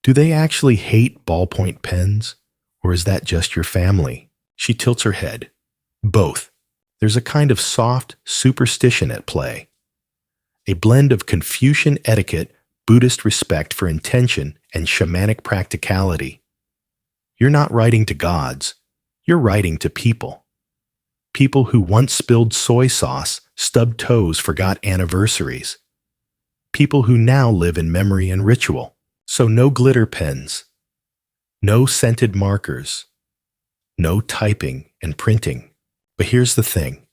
do they actually hate ballpoint pens, or is that just your family? She tilts her head. Both. There's a kind of soft superstition at play. A blend of Confucian etiquette, Buddhist respect for intention, and shamanic practicality. You're not writing to gods. You're writing to people. People who once spilled soy sauce, stubbed toes, forgot anniversaries. People who now live in memory and ritual. So no glitter pens. No scented markers. No typing and printing. But here's the thing.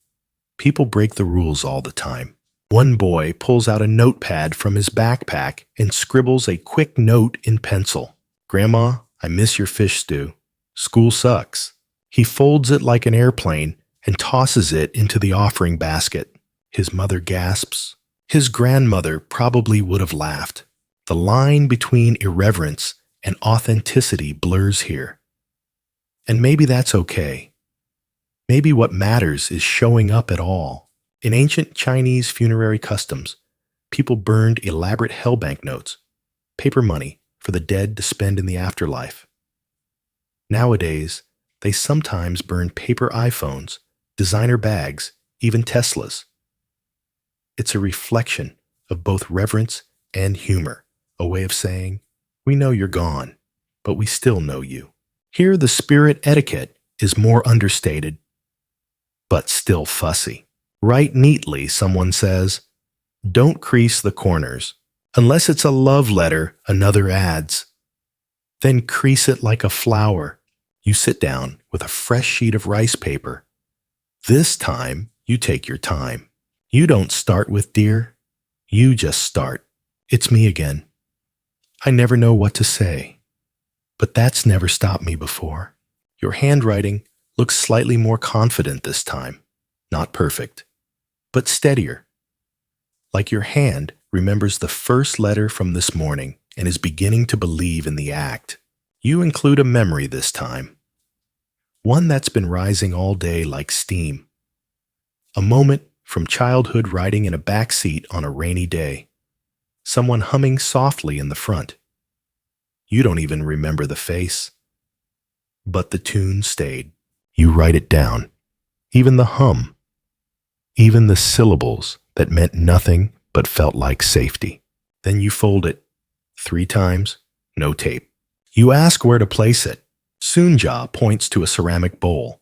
People break the rules all the time. One boy pulls out a notepad from his backpack and scribbles a quick note in pencil. "Grandma, I miss your fish stew. School sucks." He folds it like an airplane and tosses it into the offering basket. His mother gasps. His grandmother probably would have laughed. The line between irreverence and authenticity blurs here. And maybe that's okay. Maybe what matters is showing up at all. In ancient Chinese funerary customs, people burned elaborate hell banknotes, paper money for the dead to spend in the afterlife. Nowadays, they sometimes burn paper iPhones, designer bags, even Teslas. It's a reflection of both reverence and humor, a way of saying, we know you're gone, but we still know you. Here, the spirit etiquette is more understated, but still fussy. Write neatly, someone says. Don't crease the corners. Unless it's a love letter, another adds. Then crease it like a flower. You sit down with a fresh sheet of rice paper. This time, you take your time. You don't start with "Dear." You just start. "It's me again. I never know what to say. But that's never stopped me before." Your handwriting looks slightly more confident this time. Not perfect, but steadier. Like your hand remembers the first letter from this morning and is beginning to believe in the act. You include a memory this time. One that's been rising all day like steam. A moment from childhood riding in a back seat on a rainy day. Someone humming softly in the front. You don't even remember the face. But the tune stayed. You write it down. Even the hum. Even the syllables that meant nothing but felt like safety. Then you fold it. 3 times, no tape. You ask where to place it. Soonja points to a ceramic bowl.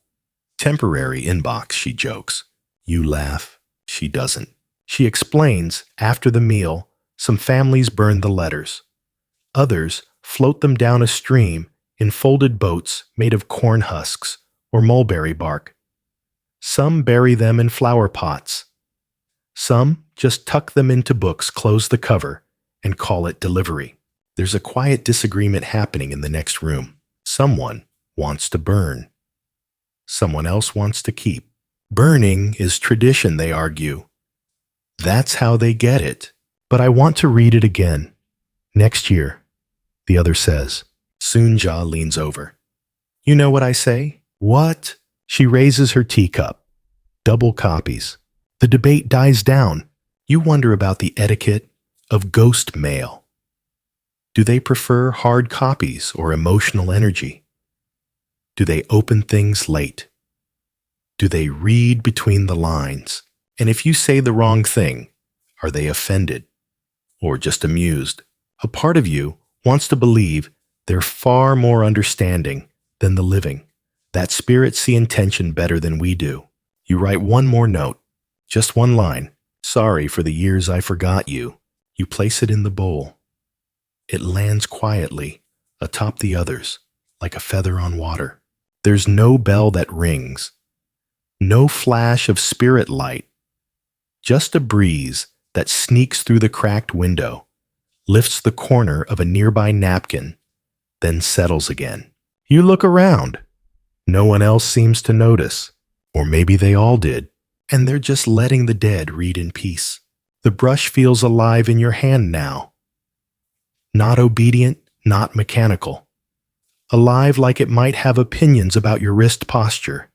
Temporary inbox, she jokes. You laugh. She doesn't. She explains, after the meal, some families burn the letters. Others float them down a stream in folded boats made of corn husks or mulberry bark. Some bury them in flower pots. Some just tuck them into books, close the cover, and call it delivery. There's a quiet disagreement happening in the next room. Someone wants to burn. Someone else wants to keep. Burning is tradition, they argue. That's how they get it. But I want to read it again. Next year, the other says. Soonja leans over. You know what I say? What? She raises her teacup. Double copies. The debate dies down. You wonder about the etiquette of ghost mail. Do they prefer hard copies or emotional energy? Do they open things late? Do they read between the lines? And if you say the wrong thing, are they offended or just amused? A part of you wants to believe they're far more understanding than the living, that spirits see intention better than we do. You write one more note, just one line. Sorry for the years I forgot you. You place it in the bowl. It lands quietly atop the others, like a feather on water. There's no bell that rings, no flash of spirit light, just a breeze that sneaks through the cracked window, lifts the corner of a nearby napkin, then settles again. You look around. No one else seems to notice, or maybe they all did, and they're just letting the dead read in peace. The brush feels alive in your hand now. Not obedient, not mechanical. Alive like it might have opinions about your wrist posture.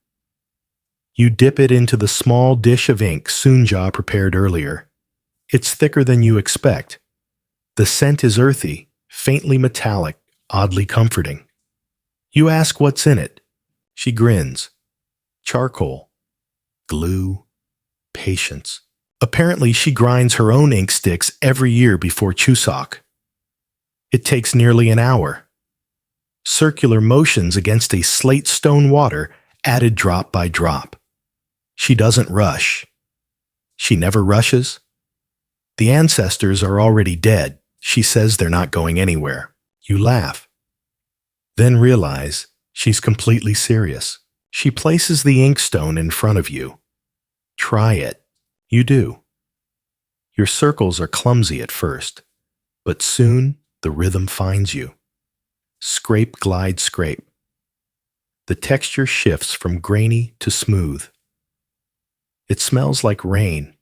You dip it into the small dish of ink Soonja prepared earlier. It's thicker than you expect. The scent is earthy, faintly metallic, oddly comforting. You ask what's in it. She grins. Charcoal, glue, patience. Apparently, she grinds her own ink sticks every year before Chuseok. It takes nearly an hour. Circular motions against a slate stone water added drop by drop. She doesn't rush. She never rushes. The ancestors are already dead. She says they're not going anywhere. You laugh. Then realize she's completely serious. She places the inkstone in front of you. Try it. You do. Your circles are clumsy at first, but soon the rhythm finds you. Scrape, glide, scrape. The texture shifts from grainy to smooth. It smells like rain,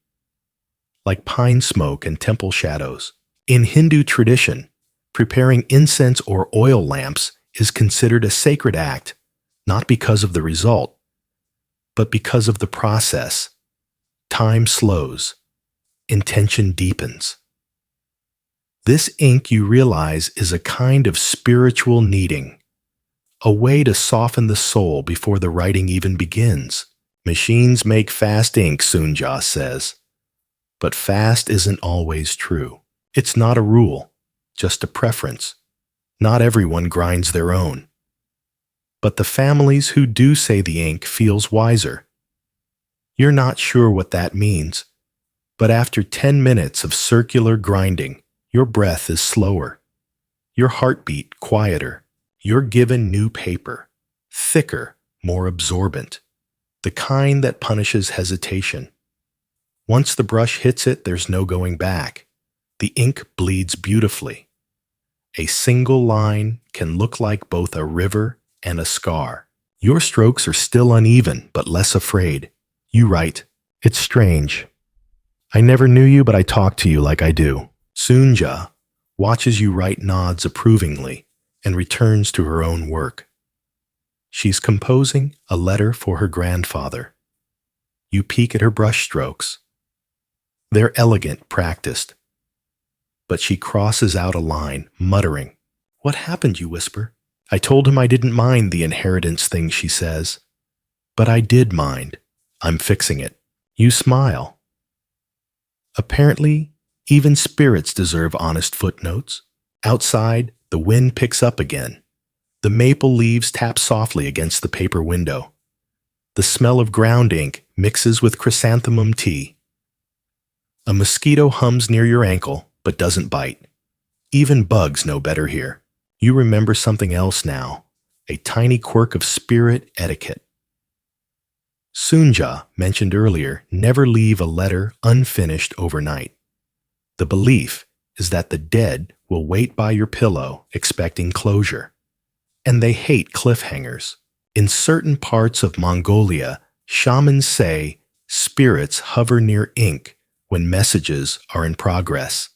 like pine smoke and temple shadows. In Hindu tradition, preparing incense or oil lamps is considered a sacred act, not because of the result, but because of the process. Time slows. Intention deepens. This ink, you realize, is a kind of spiritual kneading, a way to soften the soul before the writing even begins. Machines make fast ink, Soonja says. But fast isn't always true. It's not a rule, just a preference. Not everyone grinds their own. But the families who do say the ink feels wiser. You're not sure what that means, but after 10 minutes of circular grinding, your breath is slower, your heartbeat quieter. You're given new paper, thicker, more absorbent, the kind that punishes hesitation. Once the brush hits it, there's no going back. The ink bleeds beautifully. A single line can look like both a river and a scar. Your strokes are still uneven, but less afraid. You write, "It's strange. I never knew you, but I talk to you like I do." Soonja watches you write, nods approvingly, and returns to her own work. She's composing a letter for her grandfather. You peek at her brushstrokes. They're elegant, practiced. But she crosses out a line, muttering. "What happened?" you whisper. "I told him I didn't mind the inheritance thing," she says. "But I did mind. I'm fixing it." You smile. Apparently, even spirits deserve honest footnotes. Outside, the wind picks up again. The maple leaves tap softly against the paper window. The smell of ground ink mixes with chrysanthemum tea. A mosquito hums near your ankle, but doesn't bite. Even bugs know better here. You remember something else now, a tiny quirk of spirit etiquette. Sunja, mentioned earlier, never leave a letter unfinished overnight. The belief is that the dead will wait by your pillow expecting closure. And they hate cliffhangers. In certain parts of Mongolia, shamans say spirits hover near ink when messages are in progress.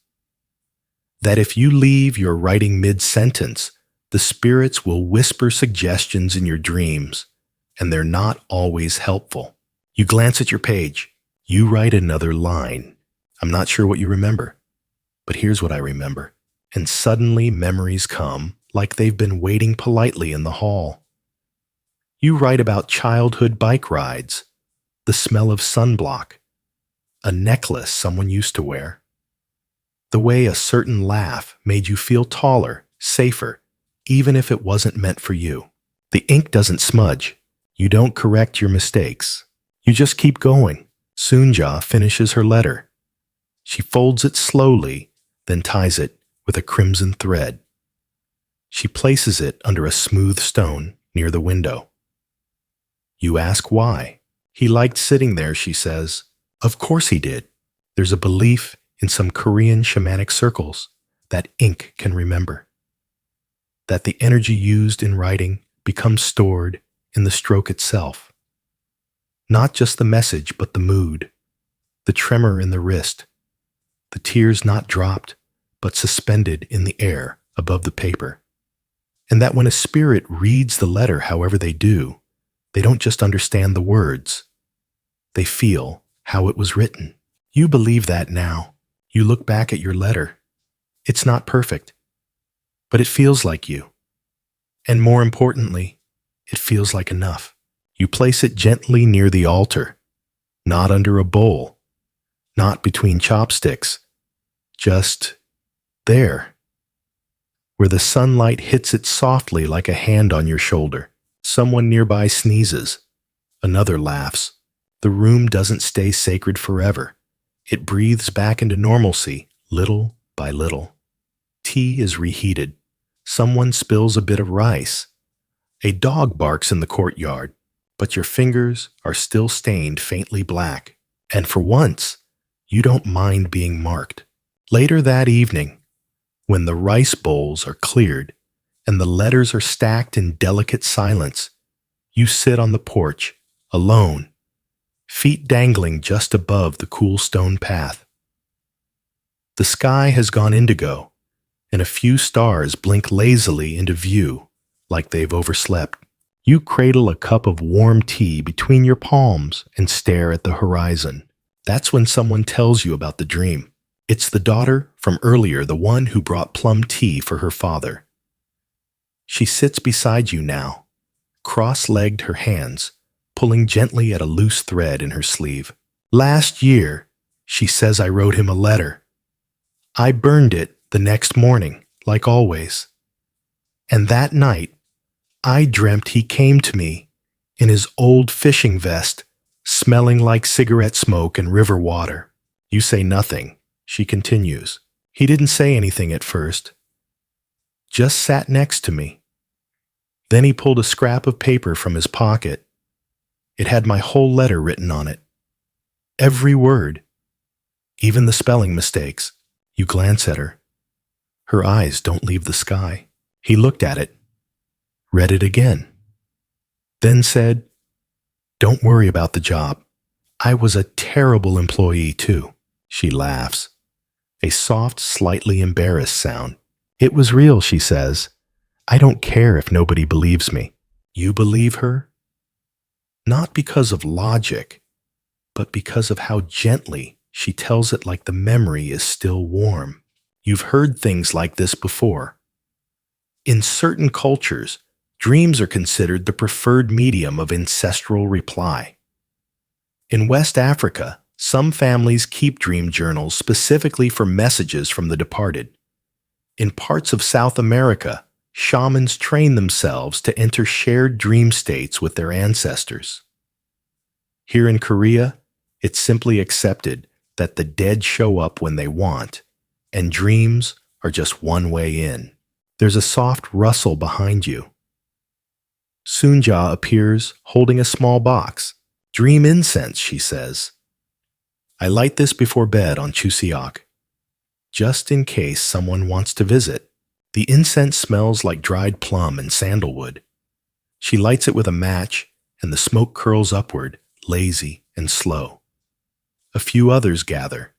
That if you leave your writing mid-sentence, the spirits will whisper suggestions in your dreams, and they're not always helpful. You glance at your page. You write another line. I'm not sure what you remember, but here's what I remember. And suddenly memories come like they've been waiting politely in the hall. You write about childhood bike rides, the smell of sunblock, a necklace someone used to wear, the way a certain laugh made you feel taller, safer, even if it wasn't meant for you. The ink doesn't smudge. You don't correct your mistakes. You just keep going. Sunja finishes her letter. She folds it slowly, then ties it with a crimson thread. She places it under a smooth stone near the window. You ask why. He liked sitting there, she says. Of course he did. There's a belief in some Korean shamanic circles that ink can remember. That the energy used in writing becomes stored in the stroke itself. Not just the message, but the mood, the tremor in the wrist, the tears not dropped, but suspended in the air above the paper. And that when a spirit reads the letter however they do, they don't just understand the words. They feel how it was written. You believe that now. You look back at your letter. It's not perfect, but it feels like you. And more importantly, it feels like enough. You place it gently near the altar, not under a bowl, not between chopsticks, just there, where the sunlight hits it softly like a hand on your shoulder. Someone nearby sneezes. Another laughs. The room doesn't stay sacred forever. It breathes back into normalcy, little by little. Tea is reheated. Someone spills a bit of rice. A dog barks in the courtyard, but your fingers are still stained faintly black. And for once, you don't mind being marked. Later that evening, when the rice bowls are cleared and the letters are stacked in delicate silence, you sit on the porch, alone, feet dangling just above the cool stone path. The sky has gone indigo, and a few stars blink lazily into view like they've overslept. You cradle a cup of warm tea between your palms and stare at the horizon. That's when someone tells you about the dream. It's the daughter from earlier, the one who brought plum tea for her father. She sits beside you now, cross-legged, her hands pulling gently at a loose thread in her sleeve. Last year, she says, I wrote him a letter. I burned it the next morning, like always. And that night, I dreamt he came to me in his old fishing vest, smelling like cigarette smoke and river water. You say nothing, she continues. He didn't say anything at first, just sat next to me. Then he pulled a scrap of paper from his pocket. It had my whole letter written on it. Every word, even the spelling mistakes. You glance at her. Her eyes don't leave the sky. He looked at it, read it again, then said, Don't worry about the job. I was a terrible employee too. She laughs, a soft, slightly embarrassed sound. It was real, she says. I don't care if nobody believes me. You believe her? Not because of logic, but because of how gently she tells it, like the memory is still warm. You've heard things like this before. In certain cultures, dreams are considered the preferred medium of ancestral reply. In West Africa, some families keep dream journals specifically for messages from the departed. In parts of South America, shamans train themselves to enter shared dream states with their ancestors. Here in Korea, it's simply accepted that the dead show up when they want, and dreams are just one way in. There's a soft rustle behind you. Sunja appears holding a small box. Dream incense, she says. I light this before bed on Chuseok, just in case someone wants to visit. The incense smells like dried plum and sandalwood. She lights it with a match, and the smoke curls upward, lazy and slow. A few others gather.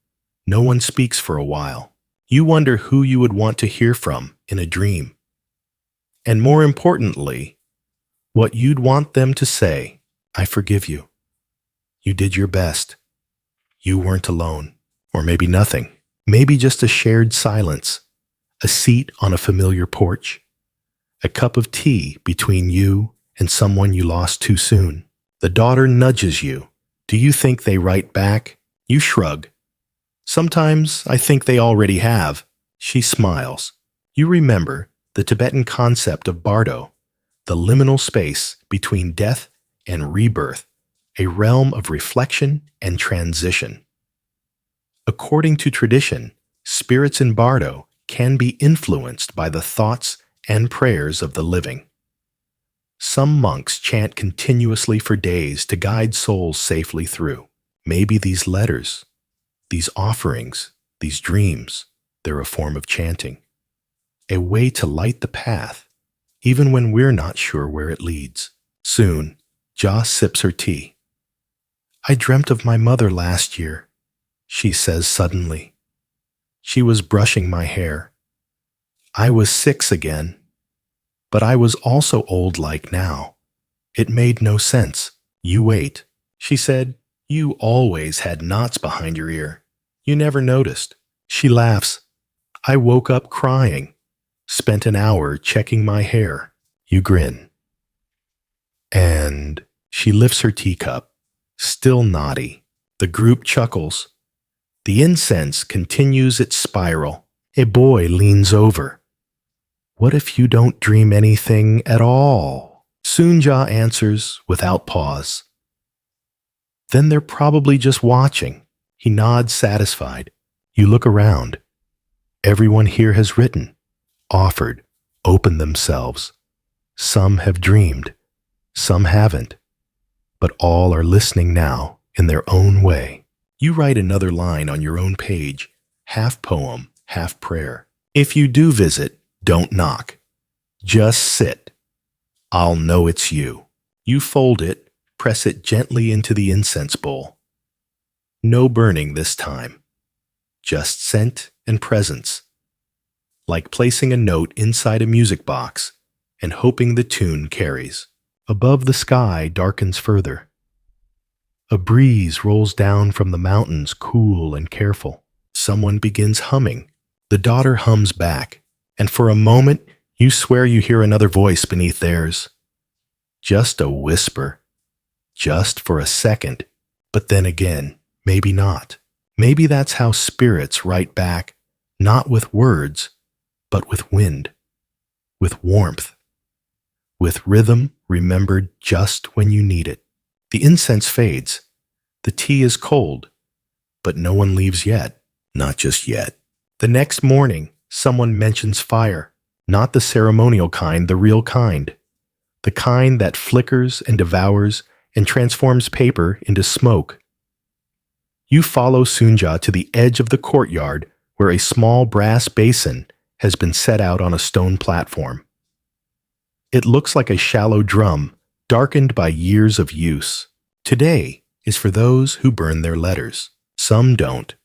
No one speaks for a while. You wonder who you would want to hear from in a dream. And more importantly, what you'd want them to say. I forgive you. You did your best. You weren't alone. Or maybe nothing. Maybe just a shared silence. A seat on a familiar porch. A cup of tea between you and someone you lost too soon. The daughter nudges you. Do you think they write back? You shrug. Sometimes I think they already have. She smiles. You remember the Tibetan concept of bardo, the liminal space between death and rebirth, a realm of reflection and transition. According to tradition, spirits in bardo can be influenced by the thoughts and prayers of the living. Some monks chant continuously for days to guide souls safely through. Maybe these letters, these offerings, these dreams, they're a form of chanting. A way to light the path, even when we're not sure where it leads. Soon, Ja sips her tea. I dreamt of my mother last year, she says suddenly. She was brushing my hair. I was 6 again, but I was also old like now. It made no sense. You wait, she said. You always had knots behind your ear. You never noticed. She laughs. I woke up crying. Spent an hour checking my hair. You grin. And she lifts her teacup, still naughty. The group chuckles. The incense continues its spiral. A boy leans over. What if you don't dream anything at all? Sunja answers without pause. Then they're probably just watching. He nods satisfied. You look around. Everyone here has written, offered, opened themselves. Some have dreamed, some haven't, but all are listening now in their own way. You write another line on your own page, half poem, half prayer. If you do visit, don't knock. Just sit. I'll know it's you. You fold it, press it gently into the incense bowl. No burning this time. Just scent and presence. Like placing a note inside a music box and hoping the tune carries. Above the sky darkens further. A breeze rolls down from the mountains, cool and careful. Someone begins humming. The daughter hums back, and for a moment you swear you hear another voice beneath theirs. Just a whisper. Just for a second. But then again, maybe not. Maybe that's how spirits write back, not with words, but with wind, with warmth, with rhythm remembered just when you need it. The incense fades. The tea is cold, but no one leaves yet. Not just yet. The next morning, someone mentions fire. Not the ceremonial kind, the real kind. The kind that flickers and devours and transforms paper into smoke. You follow Sunja to the edge of the courtyard where a small brass basin has been set out on a stone platform. It looks like a shallow drum, darkened by years of use. Today is for those who burn their letters. Some don't.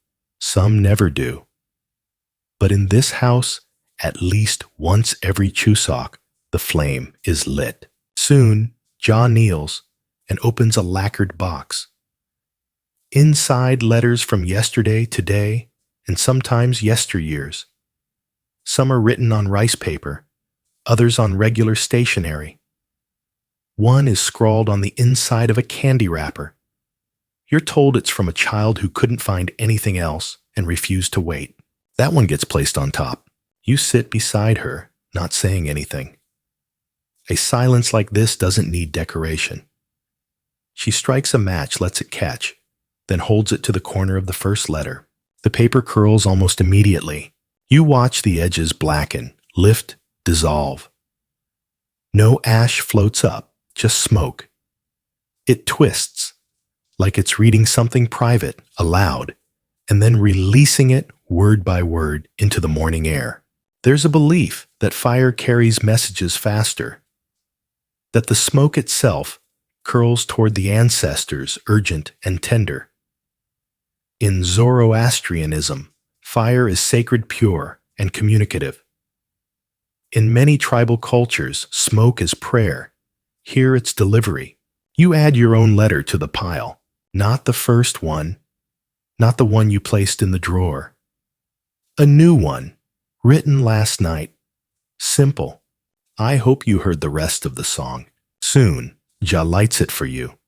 Some never do. But in this house, at least once every Chuseok, the flame is lit. Soon, Ja kneels and opens a lacquered box. Inside letters from yesterday, today, and sometimes yesteryears. Some are written on rice paper, others on regular stationery. One is scrawled on the inside of a candy wrapper. You're told it's from a child who couldn't find anything else and refused to wait. That one gets placed on top. You sit beside her, not saying anything. A silence like this doesn't need decoration. She strikes a match, lets it catch, then holds it to the corner of the first letter. The paper curls almost immediately. You watch the edges blacken, lift, dissolve. No ash floats up, just smoke. It twists, like it's reading something private, aloud, and then releasing it word by word into the morning air. There's a belief that fire carries messages faster, that the smoke itself curls toward the ancestors, urgent and tender. In Zoroastrianism, fire is sacred, pure, and communicative. In many tribal cultures, smoke is prayer. Here it's delivery. You add your own letter to the pile, not the first one, not the one you placed in the drawer. A new one, written last night. Simple. I hope you heard the rest of the song. Soon, Jah lights it for you.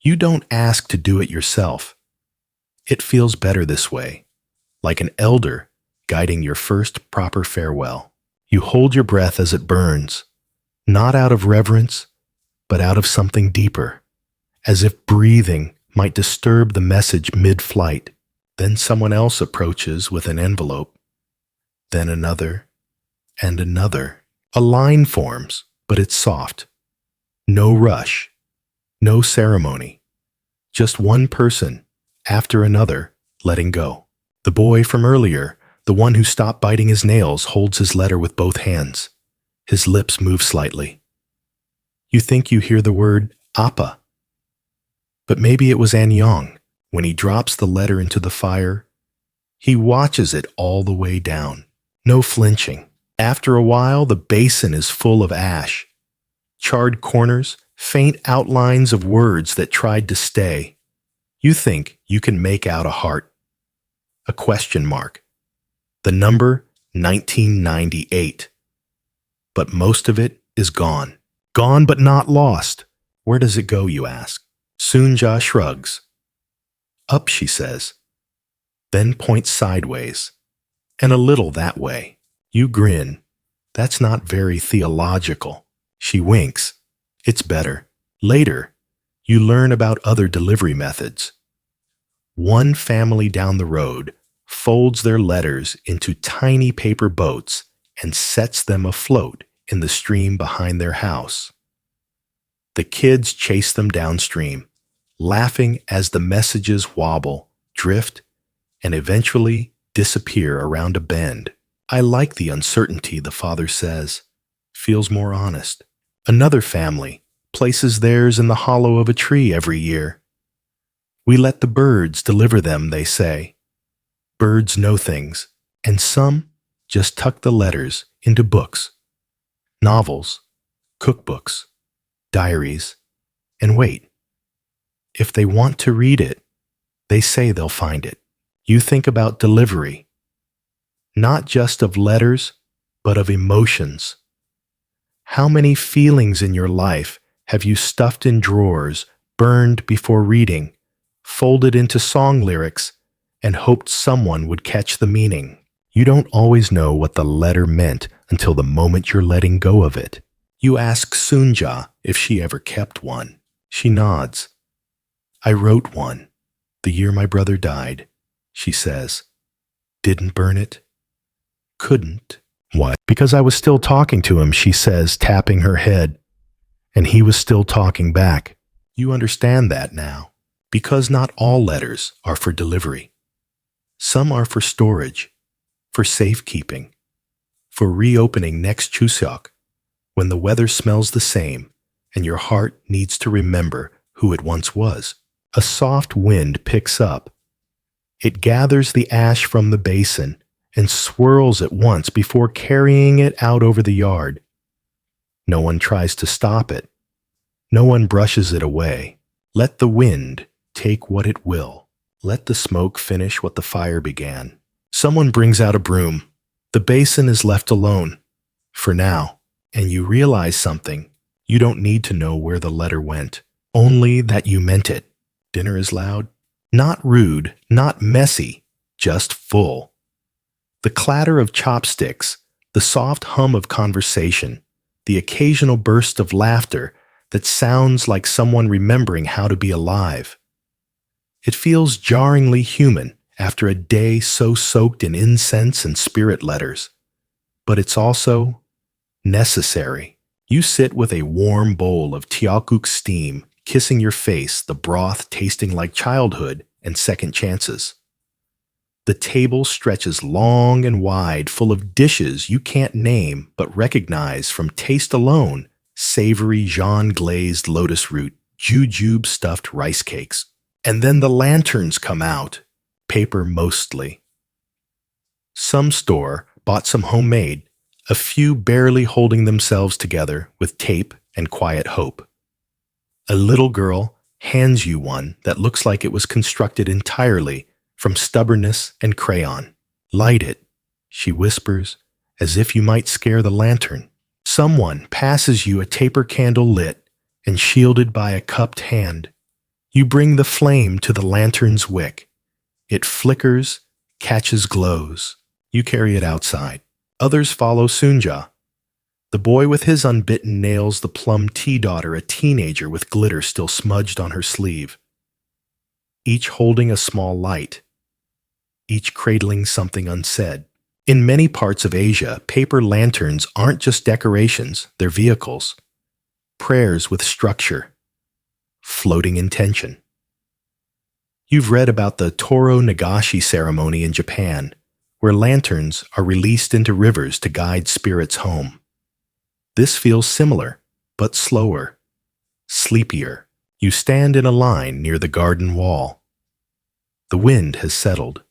You don't ask to do it yourself. It feels better this way, like an elder guiding your first proper farewell. You hold your breath as it burns, not out of reverence, but out of something deeper, as if breathing might disturb the message mid-flight. Then someone else approaches with an envelope, then another, and another. A line forms, but it's soft. No rush, no ceremony, just one person after another letting go. The boy from earlier, the one who stopped biting his nails, holds his letter with both hands. His lips move slightly. You think you hear the word Appa. But maybe it was Anyong. When he drops the letter into the fire, he watches it all the way down. No flinching. After a while, the basin is full of ash. Charred corners, faint outlines of words that tried to stay. You think you can make out a heart, a question mark, the number 1998. But most of it is gone. Gone but not lost. Where does it go, you ask? Sunja shrugs. Up, she says, then points sideways, and a little that way. You grin. That's not very theological. She winks. It's better. Later, you learn about other delivery methods. One family down the road folds their letters into tiny paper boats and sets them afloat in the stream behind their house. The kids chase them downstream, laughing as the messages wobble, drift, and eventually disappear around a bend. I like the uncertainty, the father says. Feels more honest. Another family places theirs in the hollow of a tree every year. We let the birds deliver them, they say. Birds know things, and some just tuck the letters into books, novels, cookbooks, diaries, and wait. If they want to read it, they say they'll find it. You think about delivery, not just of letters, but of emotions. How many feelings in your life have you stuffed in drawers, burned before reading, folded into song lyrics, and hoped someone would catch the meaning? You don't always know what the letter meant until the moment you're letting go of it. You ask Sunja if she ever kept one. She nods. I wrote one, the year my brother died, she says. Didn't burn it? Couldn't. Why? Because I was still talking to him, she says, tapping her head. And he was still talking back. You understand that now. Because not all letters are for delivery. Some are for storage, for safekeeping, for reopening next Chuseok, when the weather smells the same and your heart needs to remember who it once was. A soft wind picks up. It gathers the ash from the basin and swirls it once before carrying it out over the yard. No one tries to stop it. No one brushes it away. Let the wind take what it will. Let the smoke finish what the fire began. Someone brings out a broom. The basin is left alone, for now, and you realize something. You don't need to know where the letter went, only that you meant it. Dinner is loud. Not rude, not messy, just full. The clatter of chopsticks, the soft hum of conversation, the occasional burst of laughter that sounds like someone remembering how to be alive. It feels jarringly human after a day so soaked in incense and spirit letters. But it's also necessary. You sit with a warm bowl of teakuk steam, kissing your face, the broth tasting like childhood and second chances. The table stretches long and wide, full of dishes you can't name but recognize from taste alone: savory Jean-glazed lotus root, jujube stuffed rice cakes. And then the lanterns come out, paper mostly. Some store bought some homemade, a few barely holding themselves together with tape and quiet hope. A little girl hands you one that looks like it was constructed entirely from stubbornness and crayon. "Light it," she whispers, as if you might scare the lantern. Someone passes you a taper candle lit and shielded by a cupped hand. You bring the flame to the lantern's wick. It flickers, catches glows. You carry it outside. Others follow Sunja. The boy with his unbitten nails, the plum tea daughter, a teenager with glitter still smudged on her sleeve. Each holding a small light. Each cradling something unsaid. In many parts of Asia, paper lanterns aren't just decorations, they're vehicles. Prayers with structure. Floating intention. You've read about the Toro Nagashi ceremony in Japan, where lanterns are released into rivers to guide spirits home. This feels similar, but slower, sleepier. You stand in a line near the garden wall. The wind has settled.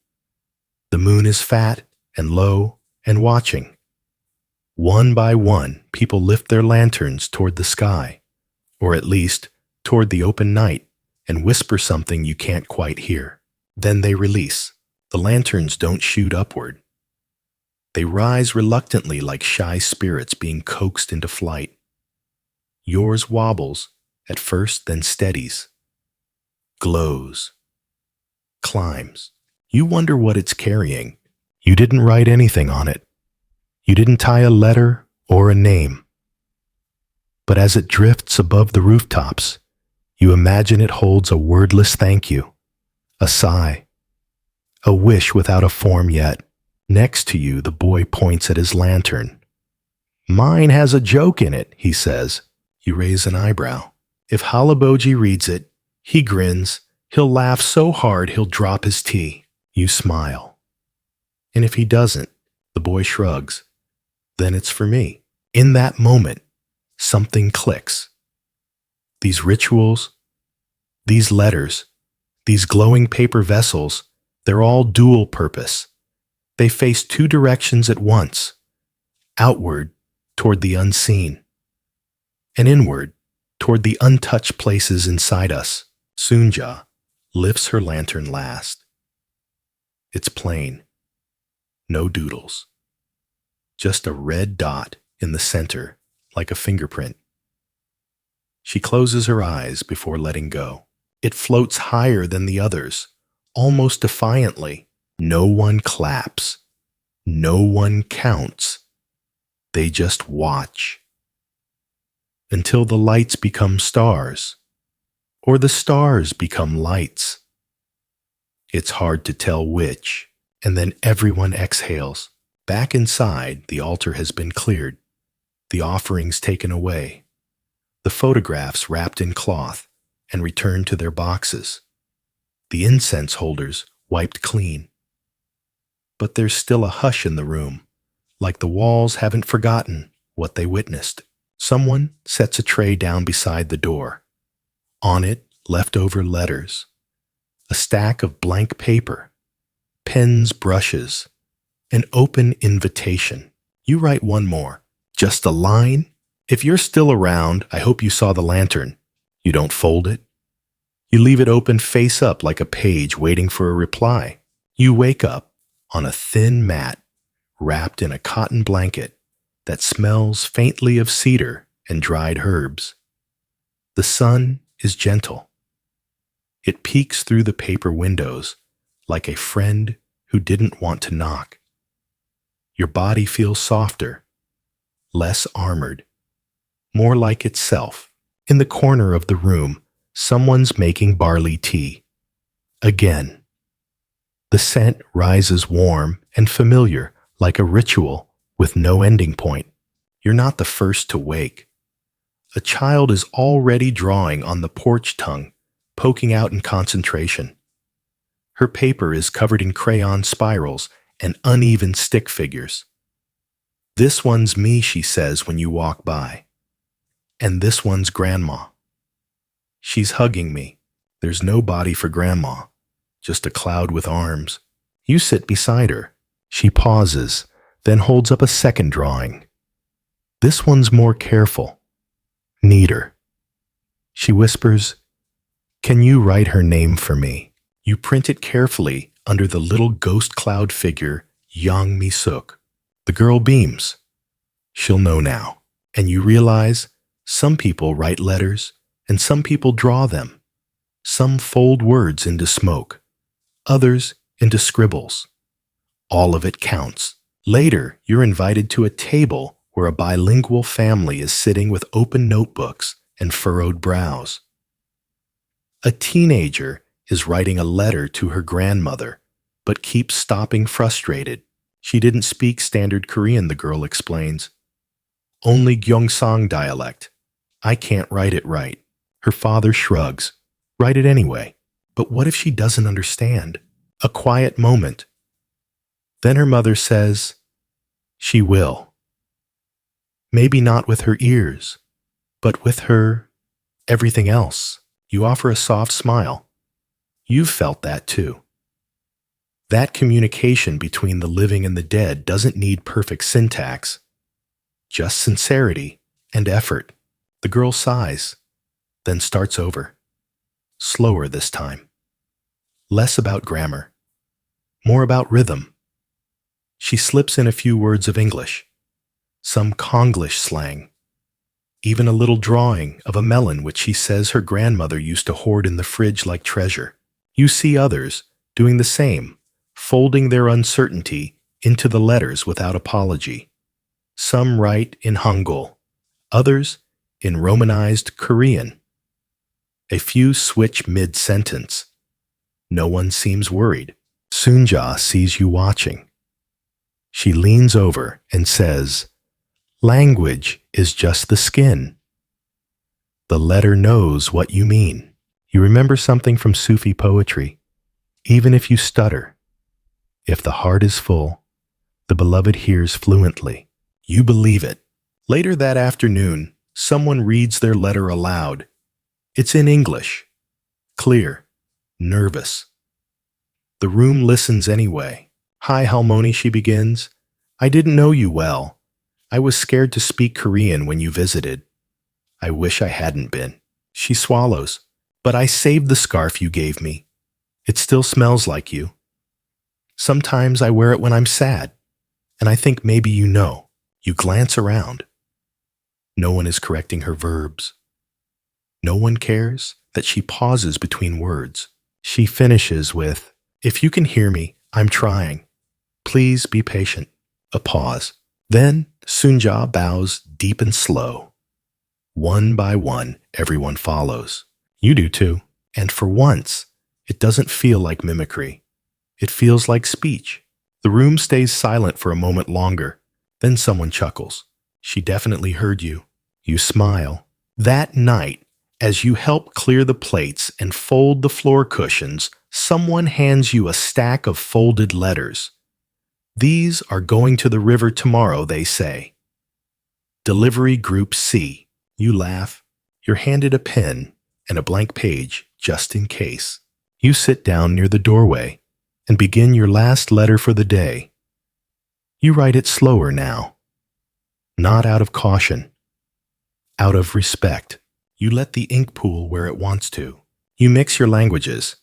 The moon is fat and low and watching. One by one, people lift their lanterns toward the sky, or at least toward the open night, and whisper something you can't quite hear. Then they release. The lanterns don't shoot upward. They rise reluctantly like shy spirits being coaxed into flight. Yours wobbles, at first, then steadies. Glows. Climbs. You wonder what it's carrying. You didn't write anything on it. You didn't tie a letter or a name. But as it drifts above the rooftops, you imagine it holds a wordless thank you, a sigh, a wish without a form yet. Next to you, the boy points at his lantern. "Mine has a joke in it," he says. You raise an eyebrow. If Halaboji reads it, he grins. He'll laugh so hard he'll drop his tea. You smile. And if he doesn't, the boy shrugs. Then it's for me. In that moment, something clicks. These rituals, these letters, these glowing paper vessels, they're all dual purpose. They face two directions at once, outward toward the unseen, and inward toward the untouched places inside us. Sunja lifts her lantern last. It's plain. No doodles. Just a red dot in the center, like a fingerprint. She closes her eyes before letting go. It floats higher than the others, almost defiantly. No one claps. No one counts. They just watch. Until the lights become stars, or the stars become lights. It's hard to tell which, and then everyone exhales. Back inside, the altar has been cleared, the offerings taken away, the photographs wrapped in cloth and returned to their boxes, the incense holders wiped clean. But there's still a hush in the room, like the walls haven't forgotten what they witnessed. Someone sets a tray down beside the door. On it, leftover letters, a stack of blank paper, pens, brushes, an open invitation. You write one more, just a line. If you're still around, I hope you saw the lantern. You don't fold it. You leave it open face up like a page waiting for a reply. You wake up on a thin mat, wrapped in a cotton blanket that smells faintly of cedar and dried herbs. The sun is gentle. It peeks through the paper windows like a friend who didn't want to knock. Your body feels softer, less armored, more like itself. In the corner of the room, someone's making barley tea. Again. The scent rises warm and familiar, like a ritual with no ending point. You're not the first to wake. A child is already drawing on the porch tongue, poking out in concentration. Her paper is covered in crayon spirals and uneven stick figures. This one's me, she says when you walk by. And this one's Grandma. She's hugging me. There's no body for Grandma, just a cloud with arms. You sit beside her. She pauses, then holds up a second drawing. This one's more careful, neater. She whispers, "Can you write her name for me?" You print it carefully under the little ghost cloud figure, Young Misuk. The girl beams. She'll know now. And you realize some people write letters and some people draw them. Some fold words into smoke, others into scribbles. All of it counts. Later, you're invited to a table where a bilingual family is sitting with open notebooks and furrowed brows. A teenager is writing a letter to her grandmother, but keeps stopping frustrated. She didn't speak standard Korean, the girl explains. Only Gyeongsang dialect. I can't write it right. Her father shrugs. Write it anyway. But what if she doesn't understand? A quiet moment. Then her mother says, she will. Maybe not with her ears, but with her everything else. You offer a soft smile. You've felt that too. That communication between the living and the dead doesn't need perfect syntax, just sincerity and effort. The girl sighs, then starts over. Slower this time. Less about grammar, more about rhythm. She slips in a few words of English, some Konglish slang, even a little drawing of a melon which she says her grandmother used to hoard in the fridge like treasure. You see others doing the same, folding their uncertainty into the letters without apology. Some write in Hangul, others in Romanized Korean. A few switch mid-sentence. No one seems worried. Sunja sees you watching. She leans over and says, "Language is just the skin." The letter knows what you mean. You remember something from Sufi poetry, even if you stutter. If the heart is full, the beloved hears fluently. You believe it. Later that afternoon, someone reads their letter aloud. It's in English, clear, nervous. The room listens anyway. "Hi, Halmoni," she begins. "I didn't know you well. I was scared to speak Korean when you visited. I wish I hadn't been." She swallows. "But I saved the scarf you gave me. It still smells like you. Sometimes I wear it when I'm sad, and I think maybe you know." You glance around. No one is correcting her verbs. No one cares that she pauses between words. She finishes with, "If you can hear me, I'm trying. Please be patient." A pause. Then Sunja bows deep and slow. One by one, everyone follows. You do too. And for once, it doesn't feel like mimicry. It feels like speech. The room stays silent for a moment longer. Then someone chuckles. She definitely heard you. You smile. That night, as you help clear the plates and fold the floor cushions, someone hands you a stack of folded letters. "These are going to the river tomorrow," they say. "Delivery Group C." You laugh. You're handed a pen and a blank page just in case. You sit down near the doorway and begin your last letter for the day. You write it slower now. Not out of caution. Out of respect. You let the ink pool where it wants to. You mix your languages.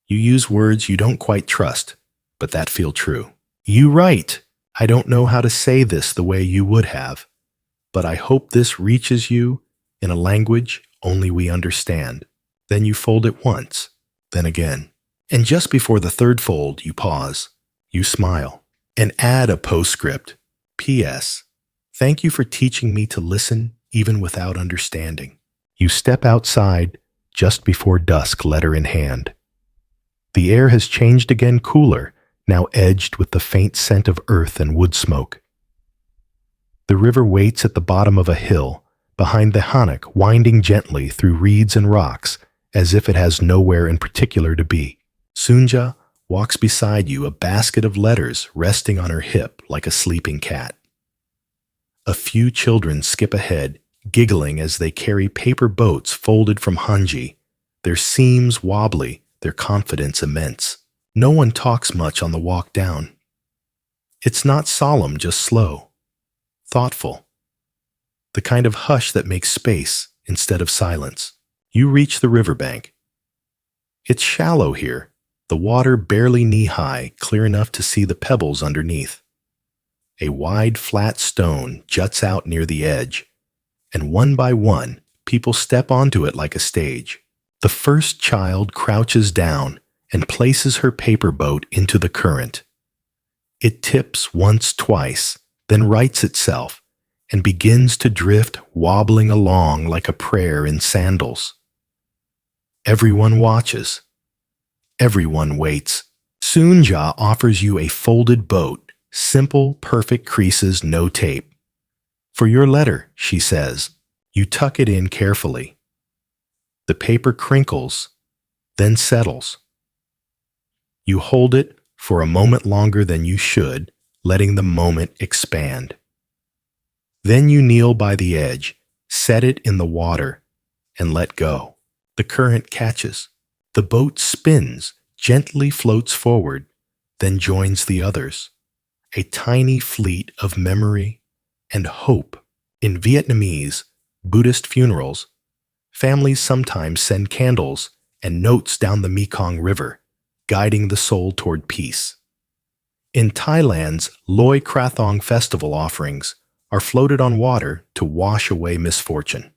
You use words you don't quite trust, but that feel true. You write, "I don't know how to say this the way you would have, but I hope this reaches you in a language only we understand." Then you fold it once, then again. And just before the third fold, you pause. You smile. and add a postscript. P.S. Thank you for teaching me to listen even without understanding. You step outside just before dusk, letter in hand. The air has changed again, cooler, now edged with the faint scent of earth and wood smoke. The river waits at the bottom of a hill, behind the Hanok, winding gently through reeds and rocks, as if it has nowhere in particular to be. Sunja walks beside you, a basket of letters resting on her hip like a sleeping cat. A few children skip ahead, giggling as they carry paper boats folded from hanji, their seams wobbly, their confidence immense. No one talks much on the walk down. It's not solemn, just slow, thoughtful. The kind of hush that makes space instead of silence. You reach the riverbank. It's shallow here, the water barely knee-high, clear enough to see the pebbles underneath. A wide, flat stone juts out near the edge, and one by one, people step onto it like a stage. The first child crouches down and places her paper boat into the current. It tips once, twice, then rights itself, and begins to drift, wobbling along like a prayer in sandals. Everyone watches. Everyone waits. Sunja offers you a folded boat, simple, perfect creases, no tape. For your letter, she says. You tuck it in carefully. The paper crinkles, then settles. You hold it for a moment longer than you should, letting the moment expand. Then you kneel by the edge, set it in the water, and let go. The current catches. The boat spins, gently floats forward, then joins the others. A tiny fleet of memory and hope. In Vietnamese, Buddhist funerals, families sometimes send candles and notes down the Mekong River, guiding the soul toward peace. In Thailand's Loy Krathong festival, offerings are floated on water to wash away misfortune.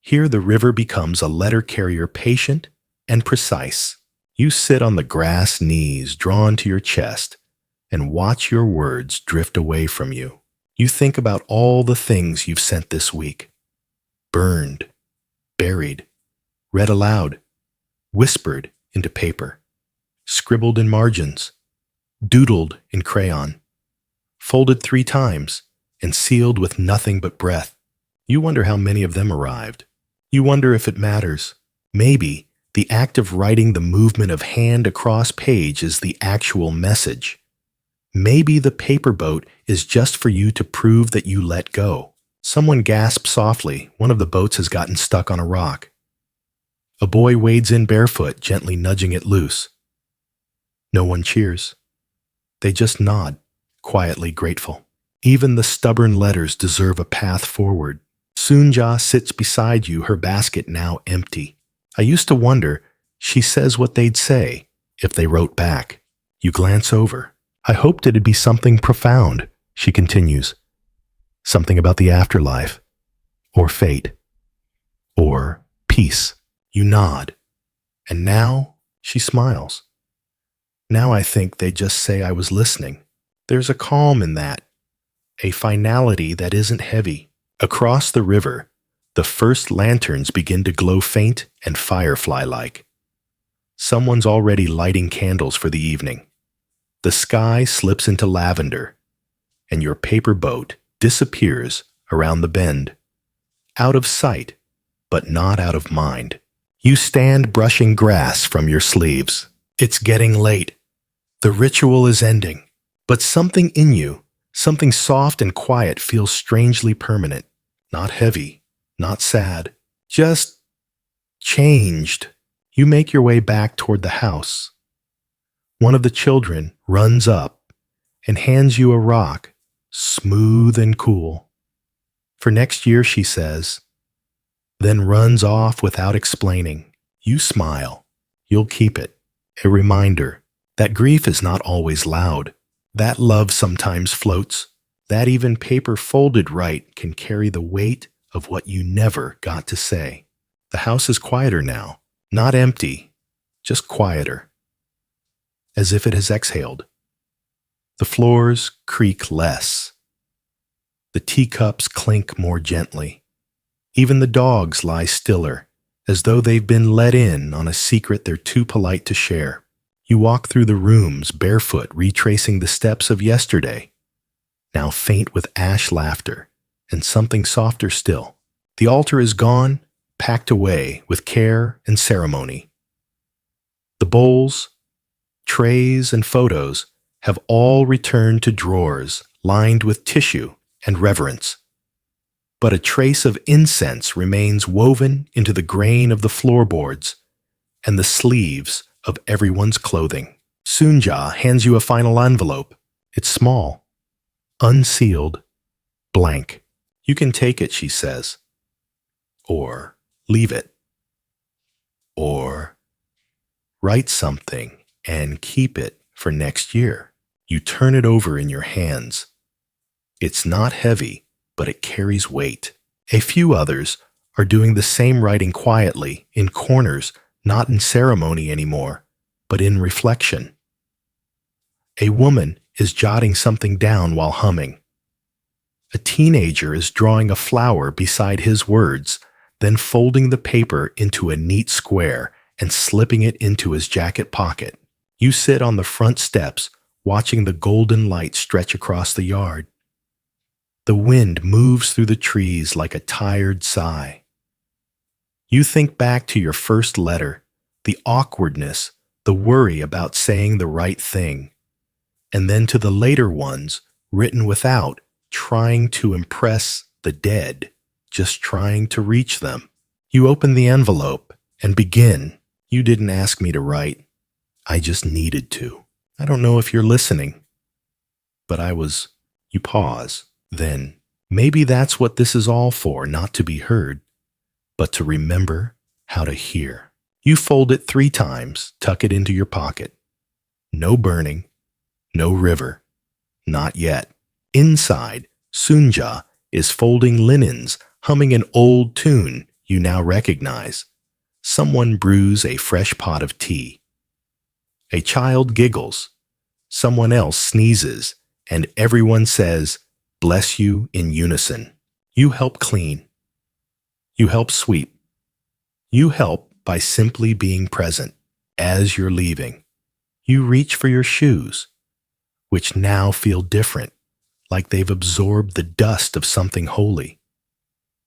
Here the river becomes a letter carrier, patient and precise. You sit on the grass, knees drawn to your chest, and watch your words drift away from you. You think about all the things you've sent this week. Burned, buried, read aloud, whispered into paper, scribbled in margins, doodled in crayon, folded 3 times, and sealed with nothing but breath. You wonder how many of them arrived. You wonder if it matters. Maybe the act of writing, the movement of hand across page, is the actual message. Maybe the paper boat is just for you to prove that you let go. Someone gasps softly. One of the boats has gotten stuck on a rock. A boy wades in barefoot, gently nudging it loose. No one cheers. They just nod, quietly grateful. Even the stubborn letters deserve a path forward. Sunja sits beside you, her basket now empty. I used to wonder, she says what they'd say if they wrote back. You glance over. I hoped it'd be something profound, she continues. Something about the afterlife, or fate, or peace. You nod. And now she smiles. Now I think they'd just say I was listening. There's a calm in that, a finality that isn't heavy. Across the river, the first lanterns begin to glow faint and firefly-like. Someone's already lighting candles for the evening. The sky slips into lavender, and your paper boat disappears around the bend. Out of sight, but not out of mind. You stand brushing grass from your sleeves. It's getting late. The ritual is ending, but something in you, something soft and quiet, feels strangely permanent. Not heavy, not sad, just changed. You make your way back toward the house. One of the children runs up and hands you a rock, smooth and cool. For next year, she says, then runs off without explaining. You smile. You'll keep it. A reminder that grief is not always loud, that love sometimes floats, that even paper folded right can carry the weight of what you never got to say. The house is quieter now, not empty, just quieter, as if it has exhaled. The floors creak less. The teacups clink more gently. Even the dogs lie stiller, as though they've been let in on a secret they're too polite to share. You walk through the rooms barefoot, retracing the steps of yesterday, now faint with ash laughter, and something softer still. The altar is gone, packed away with care and ceremony. The bowls, trays, and photos have all returned to drawers lined with tissue and reverence. But a trace of incense remains woven into the grain of the floorboards and the sleeves of everyone's clothing. Sunja hands you a final envelope. It's small, unsealed, blank. You can take it, she says. Or leave it. Or write something and keep it for next year. You turn it over in your hands. It's not heavy, but it carries weight. A few others are doing the same writing quietly, in corners, not in ceremony anymore, but in reflection. A woman is jotting something down while humming. A teenager is drawing a flower beside his words, then folding the paper into a neat square and slipping it into his jacket pocket. You sit on the front steps, watching the golden light stretch across the yard. The wind moves through the trees like a tired sigh. You think back to your first letter, the awkwardness, the worry about saying the right thing, and then to the later ones written without trying to impress the dead, just trying to reach them. You open the envelope and begin. You didn't ask me to write. I just needed to. I don't know if you're listening, but I was. You pause. Then, maybe that's what this is all for, not to be heard, but to remember how to hear. You fold it 3 times, tuck it into your pocket. No burning, no river, not yet. Inside, Sunja is folding linens, humming an old tune you now recognize. Someone brews a fresh pot of tea. A child giggles. Someone else sneezes, and everyone says, "Bless you," in unison. You help clean. You help sweep. You help by simply being present as you're leaving. You reach for your shoes, which now feel different, like they've absorbed the dust of something holy.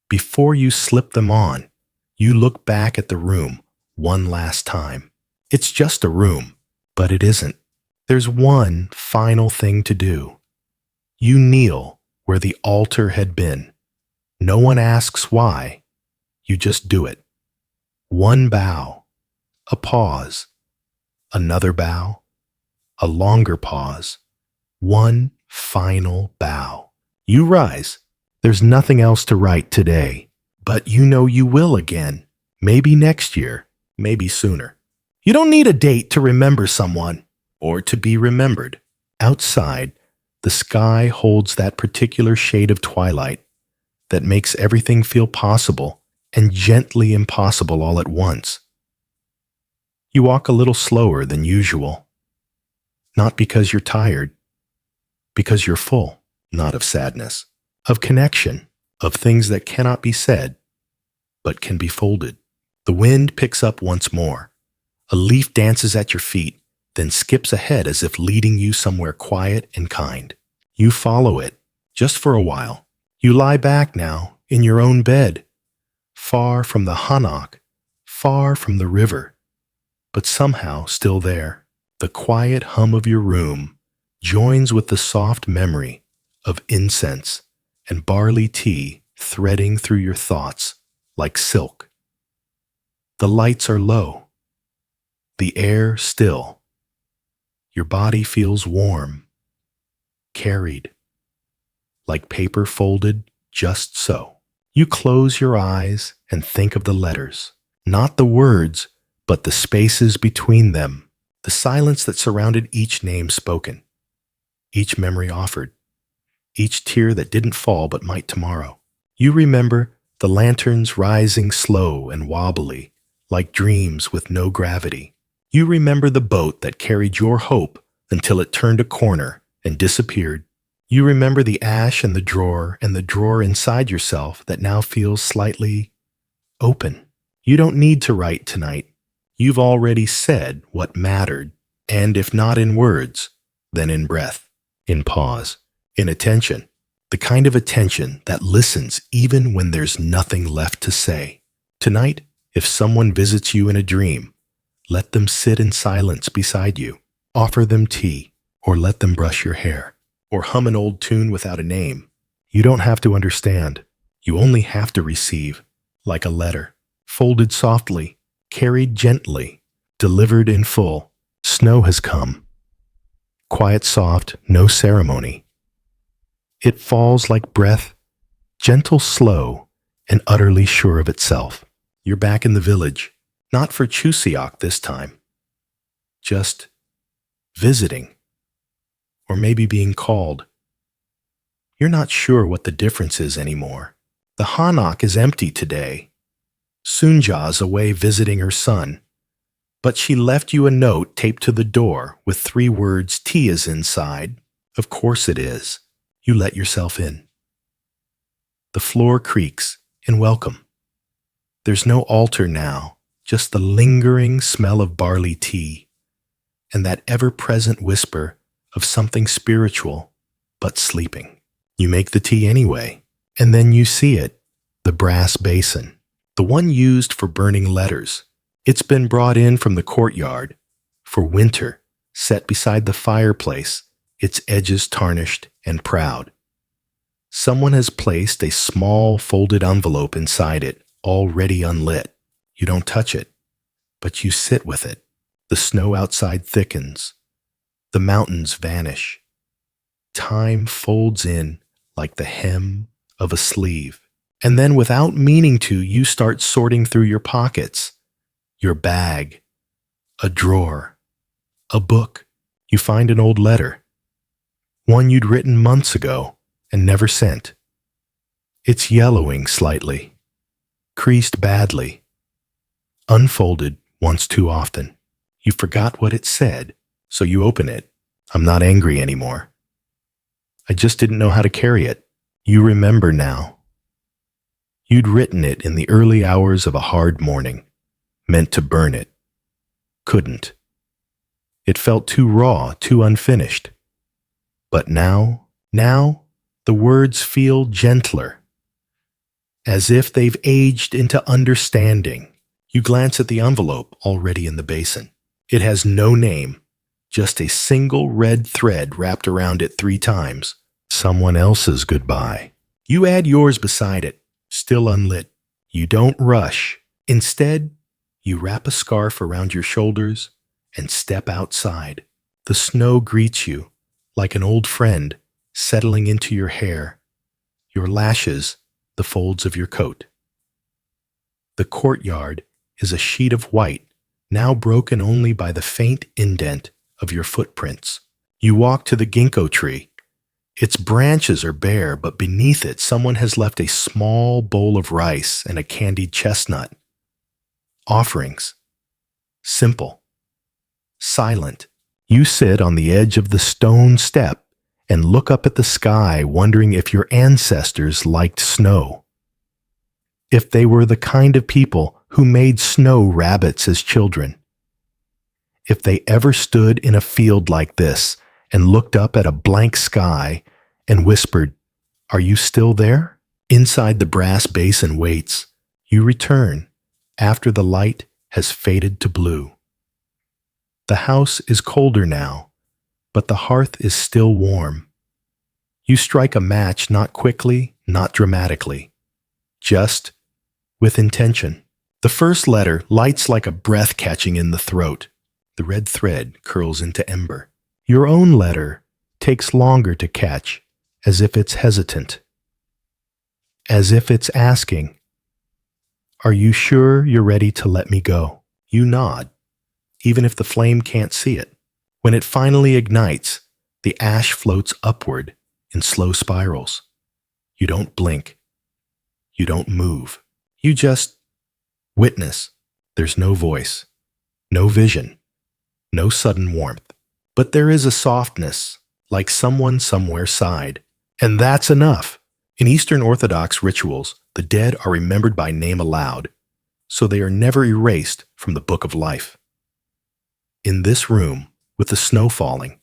Before you slip them on, you look back at the room one last time. It's just a room, but it isn't. There's one final thing to do. You kneel where the altar had been. No one asks why. You just do it. One bow, a pause, another bow, a longer pause, one final bow. You rise. There's nothing else to write today, but you know you will again. Maybe next year, maybe sooner. You don't need a date to remember someone or to be remembered. Outside, the sky holds that particular shade of twilight that makes everything feel possible and gently impossible all at once. You walk a little slower than usual, not because you're tired, because you're full, not of sadness, of connection, of things that cannot be said, but can be folded. The wind picks up once more. A leaf dances at your feet, then skips ahead as if leading you somewhere quiet and kind. You follow it, just for a while. You lie back now in your own bed, far from the hanok, far from the river, but somehow still there. The quiet hum of your room joins with the soft memory of incense and barley tea threading through your thoughts like silk. The lights are low, the air still. Your body feels warm, carried, like paper folded just so. You close your eyes and think of the letters, not the words, but the spaces between them, the silence that surrounded each name spoken, each memory offered, each tear that didn't fall but might tomorrow. You remember the lanterns rising slow and wobbly, like dreams with no gravity. You remember the boat that carried your hope until it turned a corner and disappeared. You remember the ash and the drawer inside yourself that now feels slightly open. You don't need to write tonight. You've already said what mattered, and if not in words, then in breath, in pause, in attention, the kind of attention that listens even when there's nothing left to say. Tonight, if someone visits you in a dream, let them sit in silence beside you. Offer them tea, or let them brush your hair, or hum an old tune without a name. You don't have to understand. You only have to receive, like a letter, folded softly, carried gently, delivered in full. Snow has come. Quiet, soft, no ceremony. It falls like breath, gentle, slow, and utterly sure of itself. You're back in the village, not for Chuseok this time. Just visiting, or maybe being called. You're not sure what the difference is anymore. The hanok is empty today. Sunja's away visiting her son, but she left you a note taped to the door with 3 words, "Tea is inside." Of course it is. You let yourself in. The floor creaks in welcome. There's no altar now, just the lingering smell of barley tea, and that ever-present whisper of something spiritual but sleeping. You make the tea anyway, and then you see it, the brass basin, the one used for burning letters. It's been brought in from the courtyard, for winter, set beside the fireplace, its edges tarnished and proud. Someone has placed a small folded envelope inside it, already unlit. You don't touch it, but you sit with it. The snow outside thickens. The mountains vanish. Time folds in like the hem of a sleeve. And then without meaning to, you start sorting through your pockets, your bag, a drawer, a book. You find an old letter, one you'd written months ago and never sent. It's yellowing slightly, creased badly, unfolded once too often. You forgot what it said, so you open it. I'm not angry anymore. I just didn't know how to carry it. You remember now. You'd written it in the early hours of a hard morning, meant to burn it. Couldn't. It felt too raw, too unfinished. But now, the words feel gentler, as if they've aged into understanding. You glance at the envelope already in the basin. It has no name, just a single red thread wrapped around it 3 times. Someone else's goodbye. You add yours beside it, still unlit. You don't rush. Instead, you wrap a scarf around your shoulders and step outside. The snow greets you like an old friend settling into your hair, your lashes, the folds of your coat. The courtyard is a sheet of white, now broken only by the faint indent of your footprints. You walk to the ginkgo tree. Its branches are bare, but beneath it someone has left a small bowl of rice and a candied chestnut. Offerings. Simple. Silent. You sit on the edge of the stone step and look up at the sky, wondering if your ancestors liked snow. If they were the kind of people who made snow rabbits as children. If they ever stood in a field like this and looked up at a blank sky and whispered, "Are you still there?" Inside the brass basin waits. You return after the light has faded to blue. The house is colder now, but the hearth is still warm. You strike a match, not quickly, not dramatically, just with intention. The first letter lights like a breath catching in the throat. The red thread curls into ember. Your own letter takes longer to catch, as if it's hesitant. As if it's asking, "Are you sure you're ready to let me go?" You nod, even if the flame can't see it. When it finally ignites, the ash floats upward in slow spirals. You don't blink. You don't move. You just witness. There's no voice, no vision, no sudden warmth. But there is a softness, like someone somewhere sighed. And that's enough. In Eastern Orthodox rituals, the dead are remembered by name aloud, so they are never erased from the book of life. In this room, with the snow falling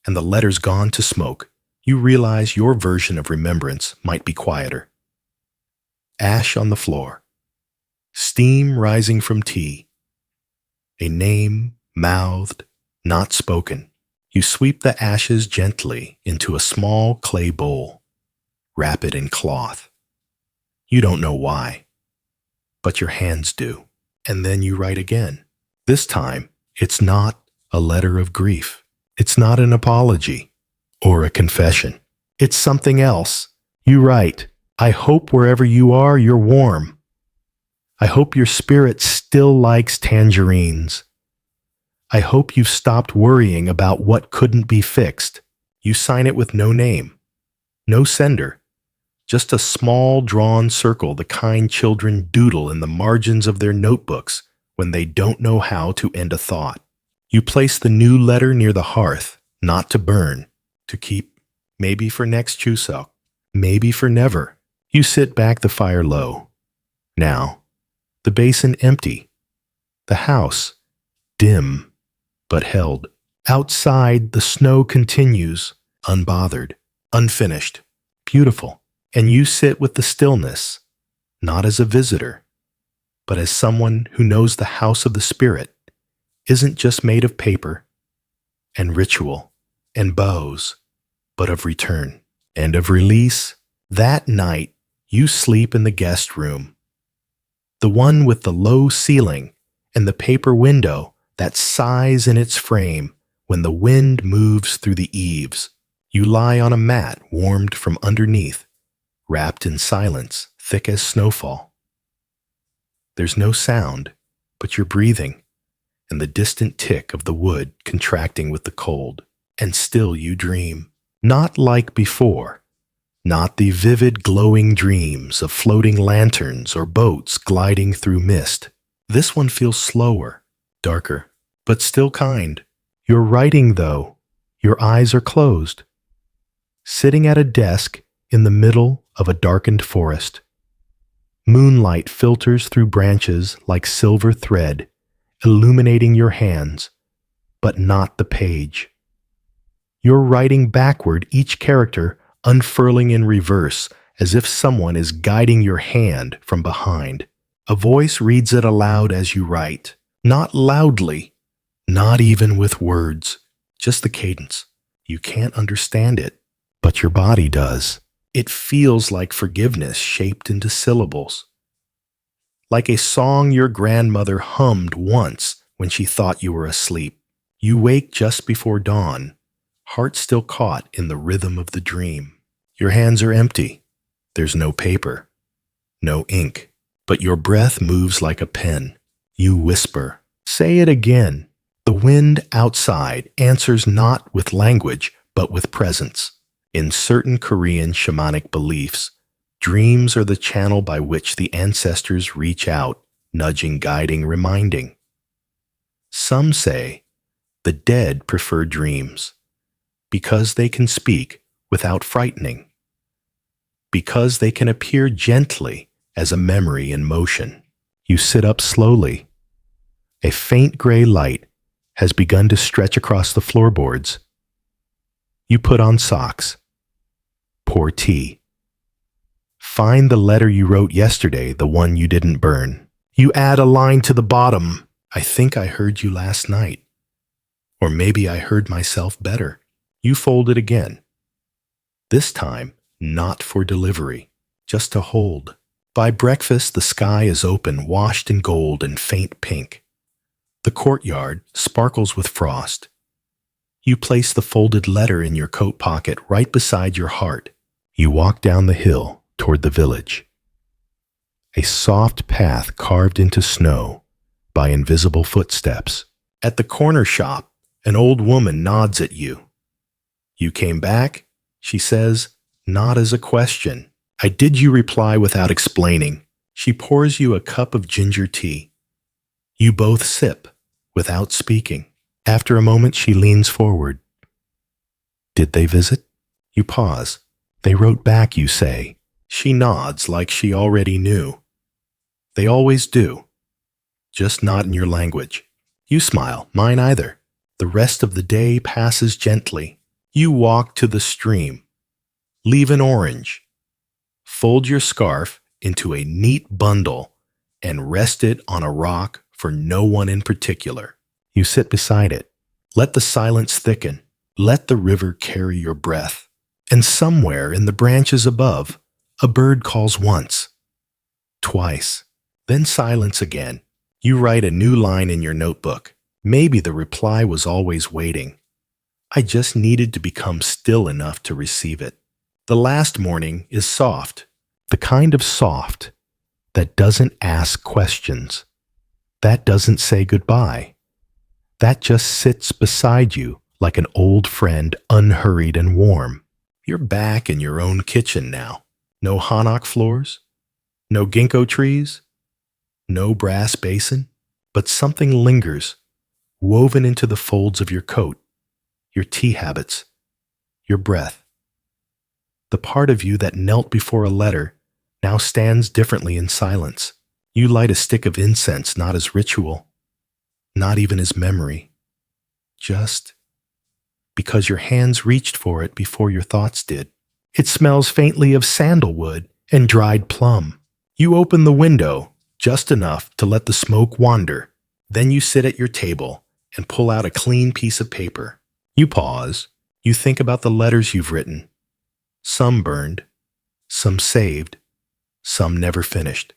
and the letters gone to smoke, you realize your version of remembrance might be quieter. Ash on the floor, steam rising from tea, a name mouthed, not spoken. You sweep the ashes gently into a small clay bowl, wrap it in cloth. You don't know why, but your hands do. And then you write again. This time, it's not a letter of grief. It's not an apology or a confession. It's something else. You write, I hope wherever you are, you're warm. I hope your spirit still likes tangerines. I hope you've stopped worrying about what couldn't be fixed. You sign it with no name, no sender, just a small drawn circle the kind children doodle in the margins of their notebooks when they don't know how to end a thought. You place the new letter near the hearth, not to burn, to keep, maybe for next Chuseok, maybe for never. You sit back the fire low. Now, the basin empty, the house dim but held. Outside, the snow continues, unbothered, unfinished, beautiful, and you sit with the stillness, not as a visitor, but as someone who knows the house of the spirit isn't just made of paper and ritual and bows, but of return and of release. That night, you sleep in the guest room, the one with the low ceiling and the paper window that sighs in its frame when the wind moves through the eaves. You lie on a mat warmed from underneath, wrapped in silence thick as snowfall. There's no sound, but you're breathing, and the distant tick of the wood contracting with the cold. And still you dream, not like before, not the vivid glowing dreams of floating lanterns or boats gliding through mist. This one feels slower, darker, but still kind. You're writing, though. Your eyes are closed. Sitting at a desk in the middle of a darkened forest. Moonlight filters through branches like silver thread, illuminating your hands, but not the page. You're writing backward, each character unfurling in reverse, as if someone is guiding your hand from behind. A voice reads it aloud as you write, not loudly, not even with words, just the cadence. You can't understand it, but your body does. It feels like forgiveness shaped into syllables. Like a song your grandmother hummed once when she thought you were asleep. You wake just before dawn, heart still caught in the rhythm of the dream. Your hands are empty. There's no paper, no ink, but your breath moves like a pen. You whisper, say it again. The wind outside answers not with language, but with presence. In certain Korean shamanic beliefs, dreams are the channel by which the ancestors reach out, nudging, guiding, reminding. Some say the dead prefer dreams because they can speak without frightening, because they can appear gently as a memory in motion. You sit up slowly. A faint gray light has begun to stretch across the floorboards. You put on socks. Pour tea. Find the letter you wrote yesterday, the one you didn't burn. You add a line to the bottom. I think I heard you last night. Or maybe I heard myself better. You fold it again. This time, not for delivery, just to hold. By breakfast, the sky is open, washed in gold and faint pink. The courtyard sparkles with frost. You place the folded letter in your coat pocket right beside your heart. You walk down the hill toward the village. A soft path carved into snow by invisible footsteps. At the corner shop, an old woman nods at you. You came back, she says, not as a question. I did you reply without explaining. She pours you a cup of ginger tea. You both sip without speaking. After a moment, she leans forward. Did they visit? You pause. They wrote back, you say. She nods like she already knew. They always do. Just not in your language. You smile, mine either. The rest of the day passes gently. You walk to the stream. Leave an orange. Fold your scarf into a neat bundle and rest it on a rock for no one in particular. You sit beside it. Let the silence thicken. Let the river carry your breath. And somewhere in the branches above, a bird calls once, twice, then silence again. You write a new line in your notebook. Maybe the reply was always waiting. I just needed to become still enough to receive it. The last morning is soft, the kind of soft that doesn't ask questions, that doesn't say goodbye, that just sits beside you like an old friend, unhurried and warm. You're back in your own kitchen now. No hanok floors, no ginkgo trees, no brass basin, but something lingers, woven into the folds of your coat, your tea habits, your breath. The part of you that knelt before a letter now stands differently in silence. You light a stick of incense not as ritual, not even as memory, just because your hands reached for it before your thoughts did. It smells faintly of sandalwood and dried plum. You open the window just enough to let the smoke wander. Then you sit at your table and pull out a clean piece of paper. You pause. You think about the letters you've written. Some burned, some saved, some never finished.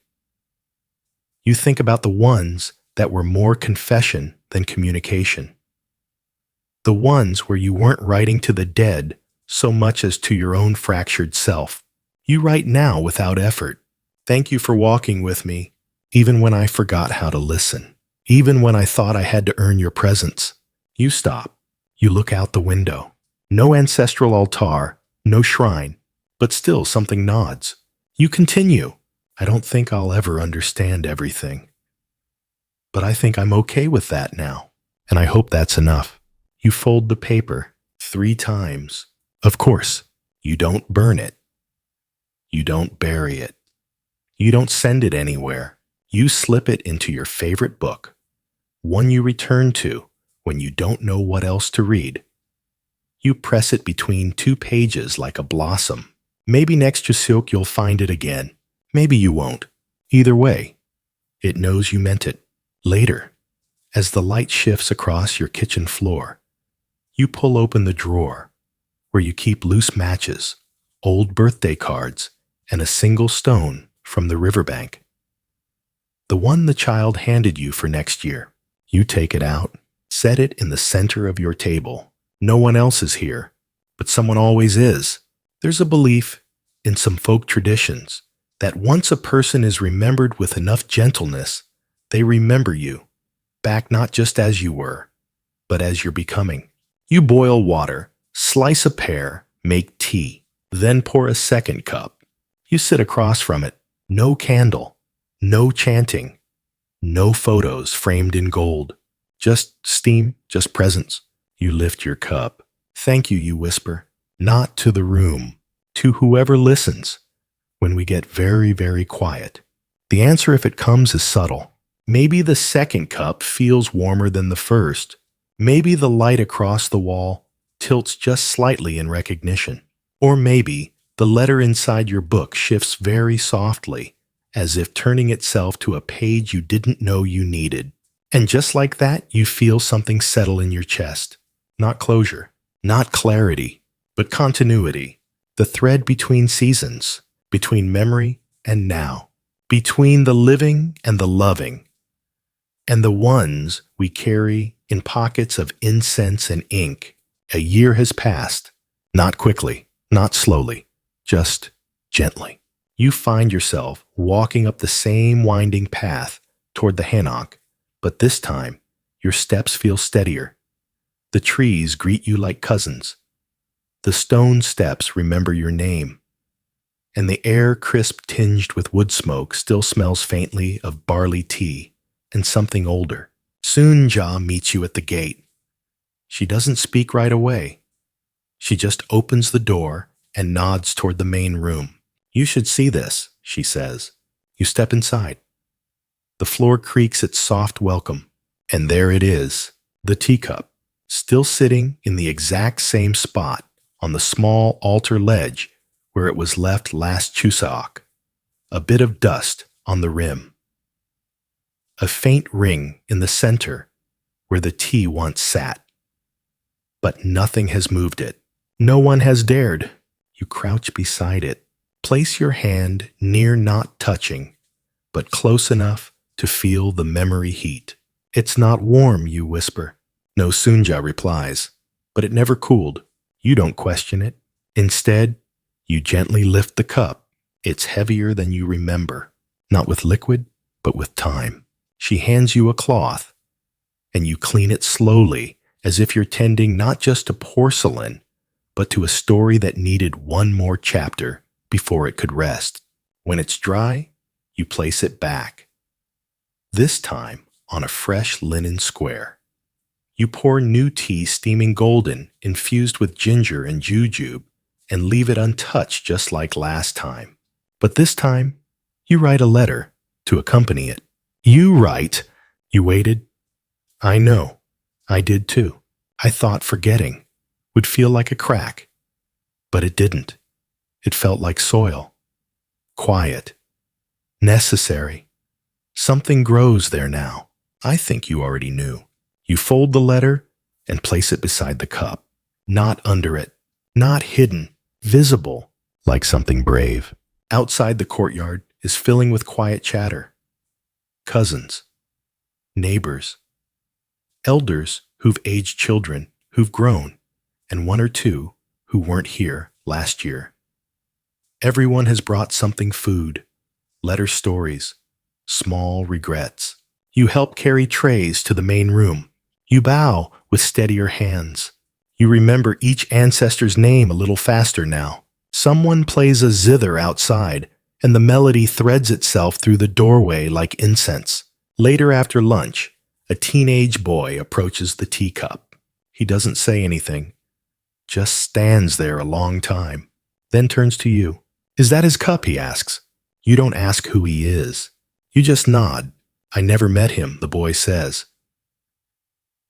You think about the ones that were more confession than communication. The ones where you weren't writing to the dead so much as to your own fractured self. You write now without effort. Thank you for walking with me, even when I forgot how to listen, even when I thought I had to earn your presence. You stop. You look out the window. No ancestral altar, no shrine, but still something nods. You continue. I don't think I'll ever understand everything. But I think I'm okay with that now, and I hope that's enough. You fold the paper 3 times. Of course, you don't burn it. You don't bury it. You don't send it anywhere. You slip it into your favorite book, one you return to when you don't know what else to read. You press it between 2 pages like a blossom. Maybe next Chuseok you'll find it again. Maybe you won't. Either way, it knows you meant it. Later, as the light shifts across your kitchen floor, you pull open the drawer where you keep loose matches, old birthday cards, and a single stone from the riverbank. The one the child handed you for next year. You take it out, set it in the center of your table. No one else is here, but someone always is. There's a belief in some folk traditions that once a person is remembered with enough gentleness, they remember you, back not just as you were, but as you're becoming. You boil water, slice a pear, make tea, then pour a second cup. You sit across from it. No candle, no chanting, no photos framed in gold. Just steam, just presence. You lift your cup. Thank you, you whisper. Not to the room, to whoever listens. When we get very, very quiet. The answer, if it comes, is subtle. Maybe the second cup feels warmer than the first. Maybe the light across the wall tilts just slightly in recognition. Or maybe the letter inside your book shifts very softly, as if turning itself to a page you didn't know you needed. And just like that, you feel something settle in your chest. Not closure, not clarity, but continuity. The thread between seasons, between memory and now, between the living and the loving, and the ones we carry in pockets of incense and ink. A year has passed, not quickly, not slowly, just gently. You find yourself walking up the same winding path toward the hanok, but this time your steps feel steadier. The trees greet you like cousins. The stone steps remember your name. And the air, crisp tinged with wood smoke, still smells faintly of barley tea and something older. Soon Ja meets you at the gate. She doesn't speak right away. She just opens the door and nods toward the main room. You should see this, she says. You step inside. The floor creaks its soft welcome, and there it is, the teacup, still sitting in the exact same spot on the small altar ledge where it was left last Chuseok. A bit of dust on the rim. A faint ring in the center where the tea once sat. But nothing has moved it. No one has dared. You crouch beside it. Place your hand near, not touching, but close enough to feel the memory heat. It's not warm, you whisper. No, Sunja replies, but it never cooled. You don't question it. Instead, you gently lift the cup. It's heavier than you remember, not with liquid, but with time. She hands you a cloth, and you clean it slowly, as if you're tending not just to porcelain, but to a story that needed one more chapter before it could rest. When it's dry, you place it back. This time on a fresh linen square. You pour new tea steaming golden, infused with ginger and jujube, and leave it untouched just like last time. But this time, you write a letter to accompany it. You write, you waited. I know, I did too. I thought forgetting would feel like a crack, but it didn't. It felt like soil, quiet, necessary. Something grows there now. I think you already knew. You fold the letter and place it beside the cup, not under it, not hidden, visible, like something brave. Outside, the courtyard is filling with quiet chatter. Cousins, neighbors, elders who've aged children, who've grown, and one or two who weren't here last year. Everyone has brought something: food, letter stories, small regrets. You help carry trays to the main room. You bow with steadier hands. You remember each ancestor's name a little faster now. Someone plays a zither outside, and the melody threads itself through the doorway like incense. Later, after lunch, a teenage boy approaches the teacup. He doesn't say anything, just stands there a long time, then turns to you. Is that his cup? He asks. You don't ask who he is. You just nod. I never met him, the boy says.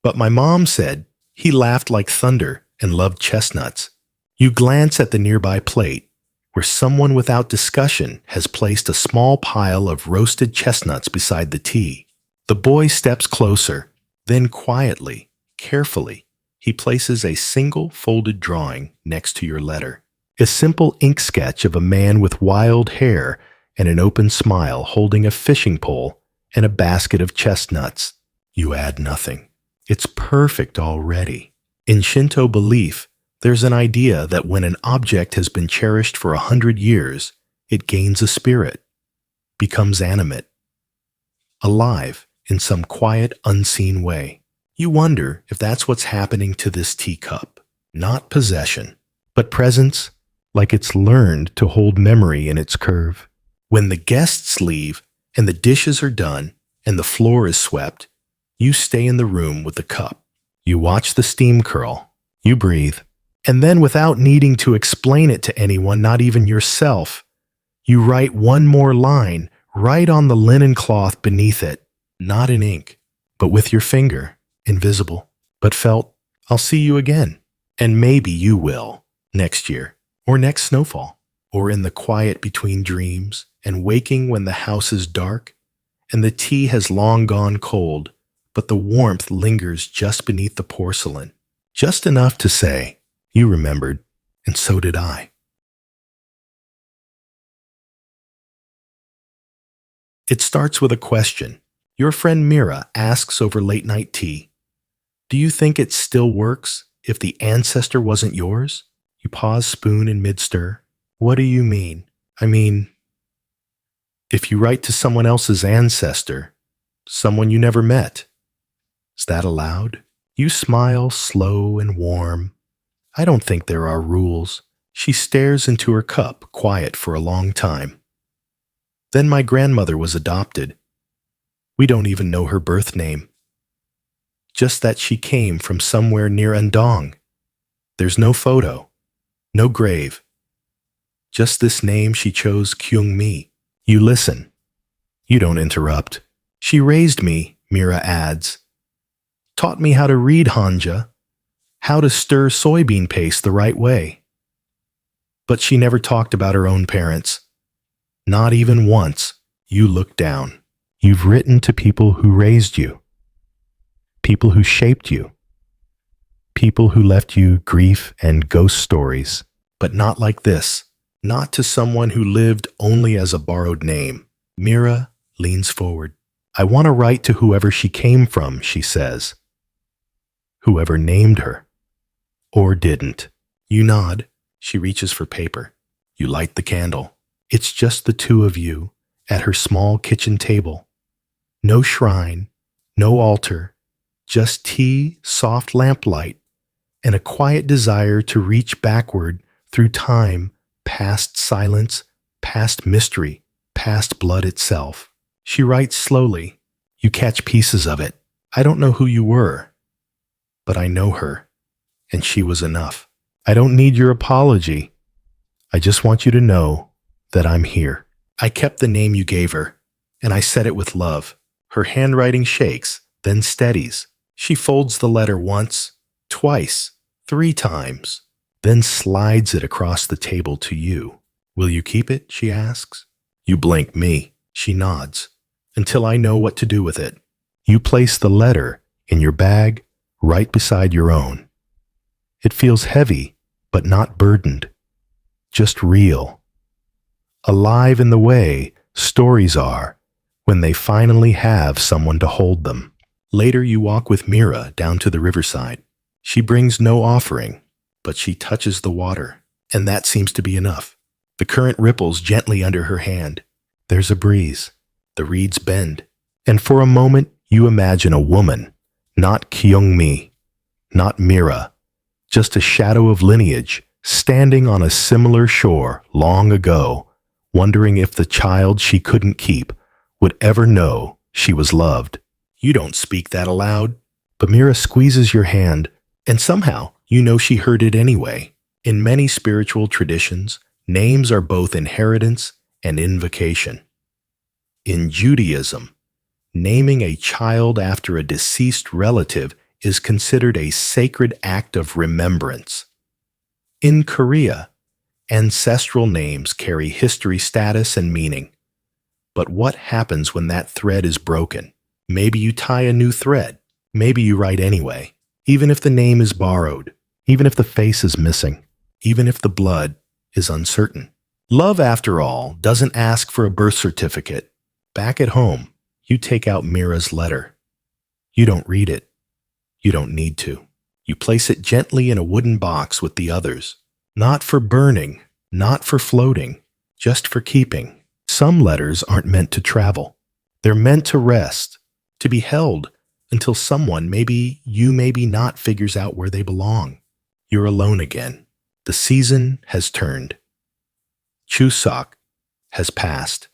But my mom said he laughed like thunder and loved chestnuts. You glance at the nearby plate, where someone without discussion has placed a small pile of roasted chestnuts beside the tea. The boy steps closer, then quietly, carefully, he places a single folded drawing next to your letter. A simple ink sketch of a man with wild hair and an open smile holding a fishing pole and a basket of chestnuts. You add nothing. It's perfect already. In Shinto belief, there's an idea that when an object has been cherished for 100 years, it gains a spirit, becomes animate, alive in some quiet, unseen way. You wonder if that's what's happening to this teacup. Not possession, but presence, like it's learned to hold memory in its curve. When the guests leave and the dishes are done and the floor is swept, you stay in the room with the cup. You watch the steam curl. You breathe. And then, without needing to explain it to anyone, not even yourself, you write one more line right on the linen cloth beneath it, not in ink, but with your finger, invisible, but felt. I'll see you again. And maybe you will, next year, or next snowfall, or in the quiet between dreams and waking when the house is dark and the tea has long gone cold, but the warmth lingers just beneath the porcelain, just enough to say, you remembered, and so did I. It starts with a question. Your friend Mira asks over late-night tea, do you think it still works if the ancestor wasn't yours? You pause, spoon in mid-stir. What do you mean? I mean, if you write to someone else's ancestor, someone you never met, is that allowed? You smile, slow and warm. I don't think there are rules. She stares into her cup, quiet for a long time. Then my grandmother was adopted. We don't even know her birth name. Just that she came from somewhere near Andong. There's no photo, no grave, just this name she chose, Kyung-mi. You listen. You don't interrupt. She raised me, Mira adds. Taught me how to read Hanja, how to stir soybean paste the right way. But she never talked about her own parents. Not even once. You look down. You've written to people who raised you, people who shaped you, people who left you grief and ghost stories, but not like this. Not to someone who lived only as a borrowed name. Mira leans forward. I want to write to whoever she came from, she says. Whoever named her. Or didn't. You nod. She reaches for paper. You light the candle. It's just the two of you at her small kitchen table. No shrine, no altar, just tea, soft lamplight, and a quiet desire to reach backward through time, past silence, past mystery, past blood itself. She writes slowly. You catch pieces of it. I don't know who you were, but I know her, and she was enough. I don't need your apology. I just want you to know that I'm here. I kept the name you gave her, and I said it with love. Her handwriting shakes, then steadies. She folds the letter once, twice, 3 times, then slides it across the table to you. Will you keep it? She asks. You blink me. She nods. Until I know what to do with it. You place the letter in your bag right beside your own. It feels heavy, but not burdened. Just real. Alive in the way stories are when they finally have someone to hold them. Later you walk with Mira down to the riverside. She brings no offering, but she touches the water, and that seems to be enough. The current ripples gently under her hand. There's a breeze. The reeds bend. And for a moment you imagine a woman, not Kyung-mi, not Mira, just a shadow of lineage standing on a similar shore long ago, wondering if the child she couldn't keep would ever know she was loved. You don't speak that aloud, but Mira squeezes your hand, and somehow you know she heard it anyway. In many spiritual traditions, names are both inheritance and invocation. In Judaism, naming a child after a deceased relative is considered a sacred act of remembrance. In Korea, ancestral names carry history, status, and meaning. But what happens when that thread is broken? Maybe you tie a new thread. Maybe you write anyway. Even if the name is borrowed. Even if the face is missing. Even if the blood is uncertain. Love, after all, doesn't ask for a birth certificate. Back at home, you take out Mira's letter. You don't read it. You don't need to. You place it gently in a wooden box with the others. Not for burning, not for floating, just for keeping. Some letters aren't meant to travel. They're meant to rest, to be held until someone, maybe you, maybe not, figures out where they belong. You're alone again. The season has turned. Chuseok has passed.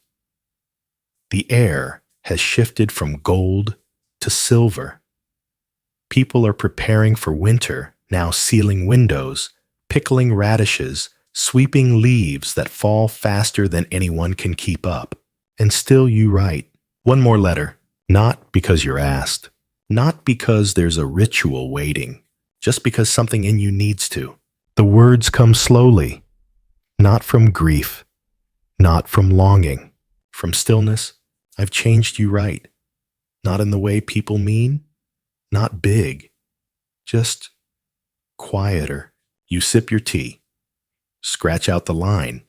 The air has shifted from gold to silver. People are preparing for winter, now sealing windows, pickling radishes, sweeping leaves that fall faster than anyone can keep up. And still you write. One more letter. Not because you're asked. Not because there's a ritual waiting. Just because something in you needs to. The words come slowly. Not from grief. Not from longing. From stillness. I've changed you right. Not in the way people mean. Not big. Just quieter. You sip your tea. Scratch out the line.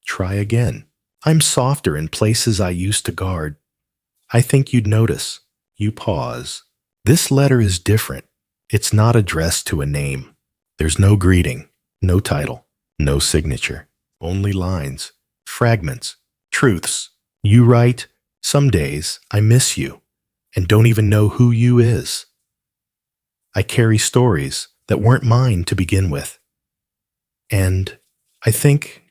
Try again. I'm softer in places I used to guard. I think you'd notice. You pause. This letter is different. It's not addressed to a name. There's no greeting, no title, no signature. Only lines, fragments, truths. You write, some days I miss you and don't even know who you is. I carry stories that weren't mine to begin with. And I think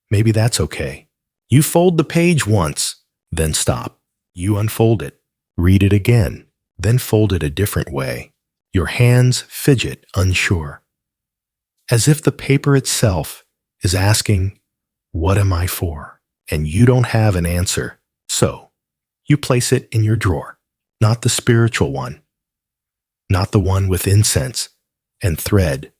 maybe that's okay. You fold the page once, then stop. You unfold it, read it again, then fold it a different way. Your hands fidget, unsure. as if the paper itself is asking, "What am I for?" And you don't have an answer. So, you place it in your drawer, not the spiritual one, not the one with incense and thread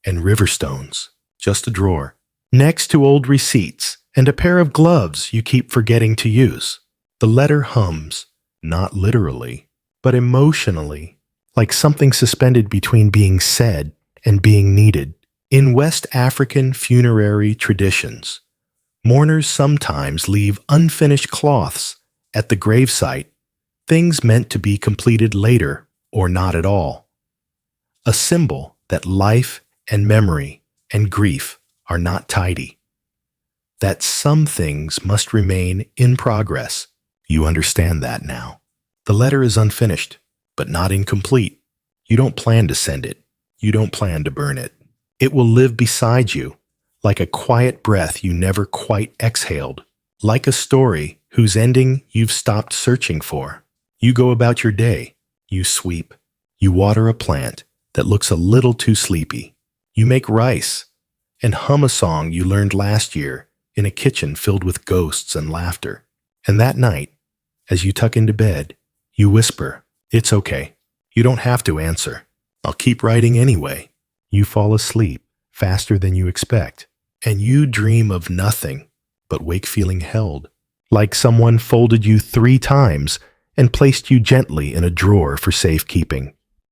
and river stones, just a drawer, next to old receipts and a pair of gloves you keep forgetting to use. The letter hums, not literally, but emotionally, like something suspended between being said and being needed. In West African funerary traditions, mourners sometimes leave unfinished cloths at the gravesite, things meant to be completed later or not at all. A symbol that life and memory and grief are not tidy. That some things must remain in progress. You understand that now. The letter is unfinished, but not incomplete. You don't plan to send it. You don't plan to burn it. It will live beside you, like a quiet breath you never quite exhaled, like a story whose ending you've stopped searching for. You go about your day. You sweep. You water a plant that looks a little too sleepy. You make rice and hum a song you learned last year in a kitchen filled with ghosts and laughter. And that night, as you tuck into bed, you whisper, "It's okay. You don't have to answer. I'll keep writing anyway." You fall asleep faster than you expect, and you dream of nothing but wake feeling held, like someone folded you 3 times and placed you gently in a drawer for safekeeping.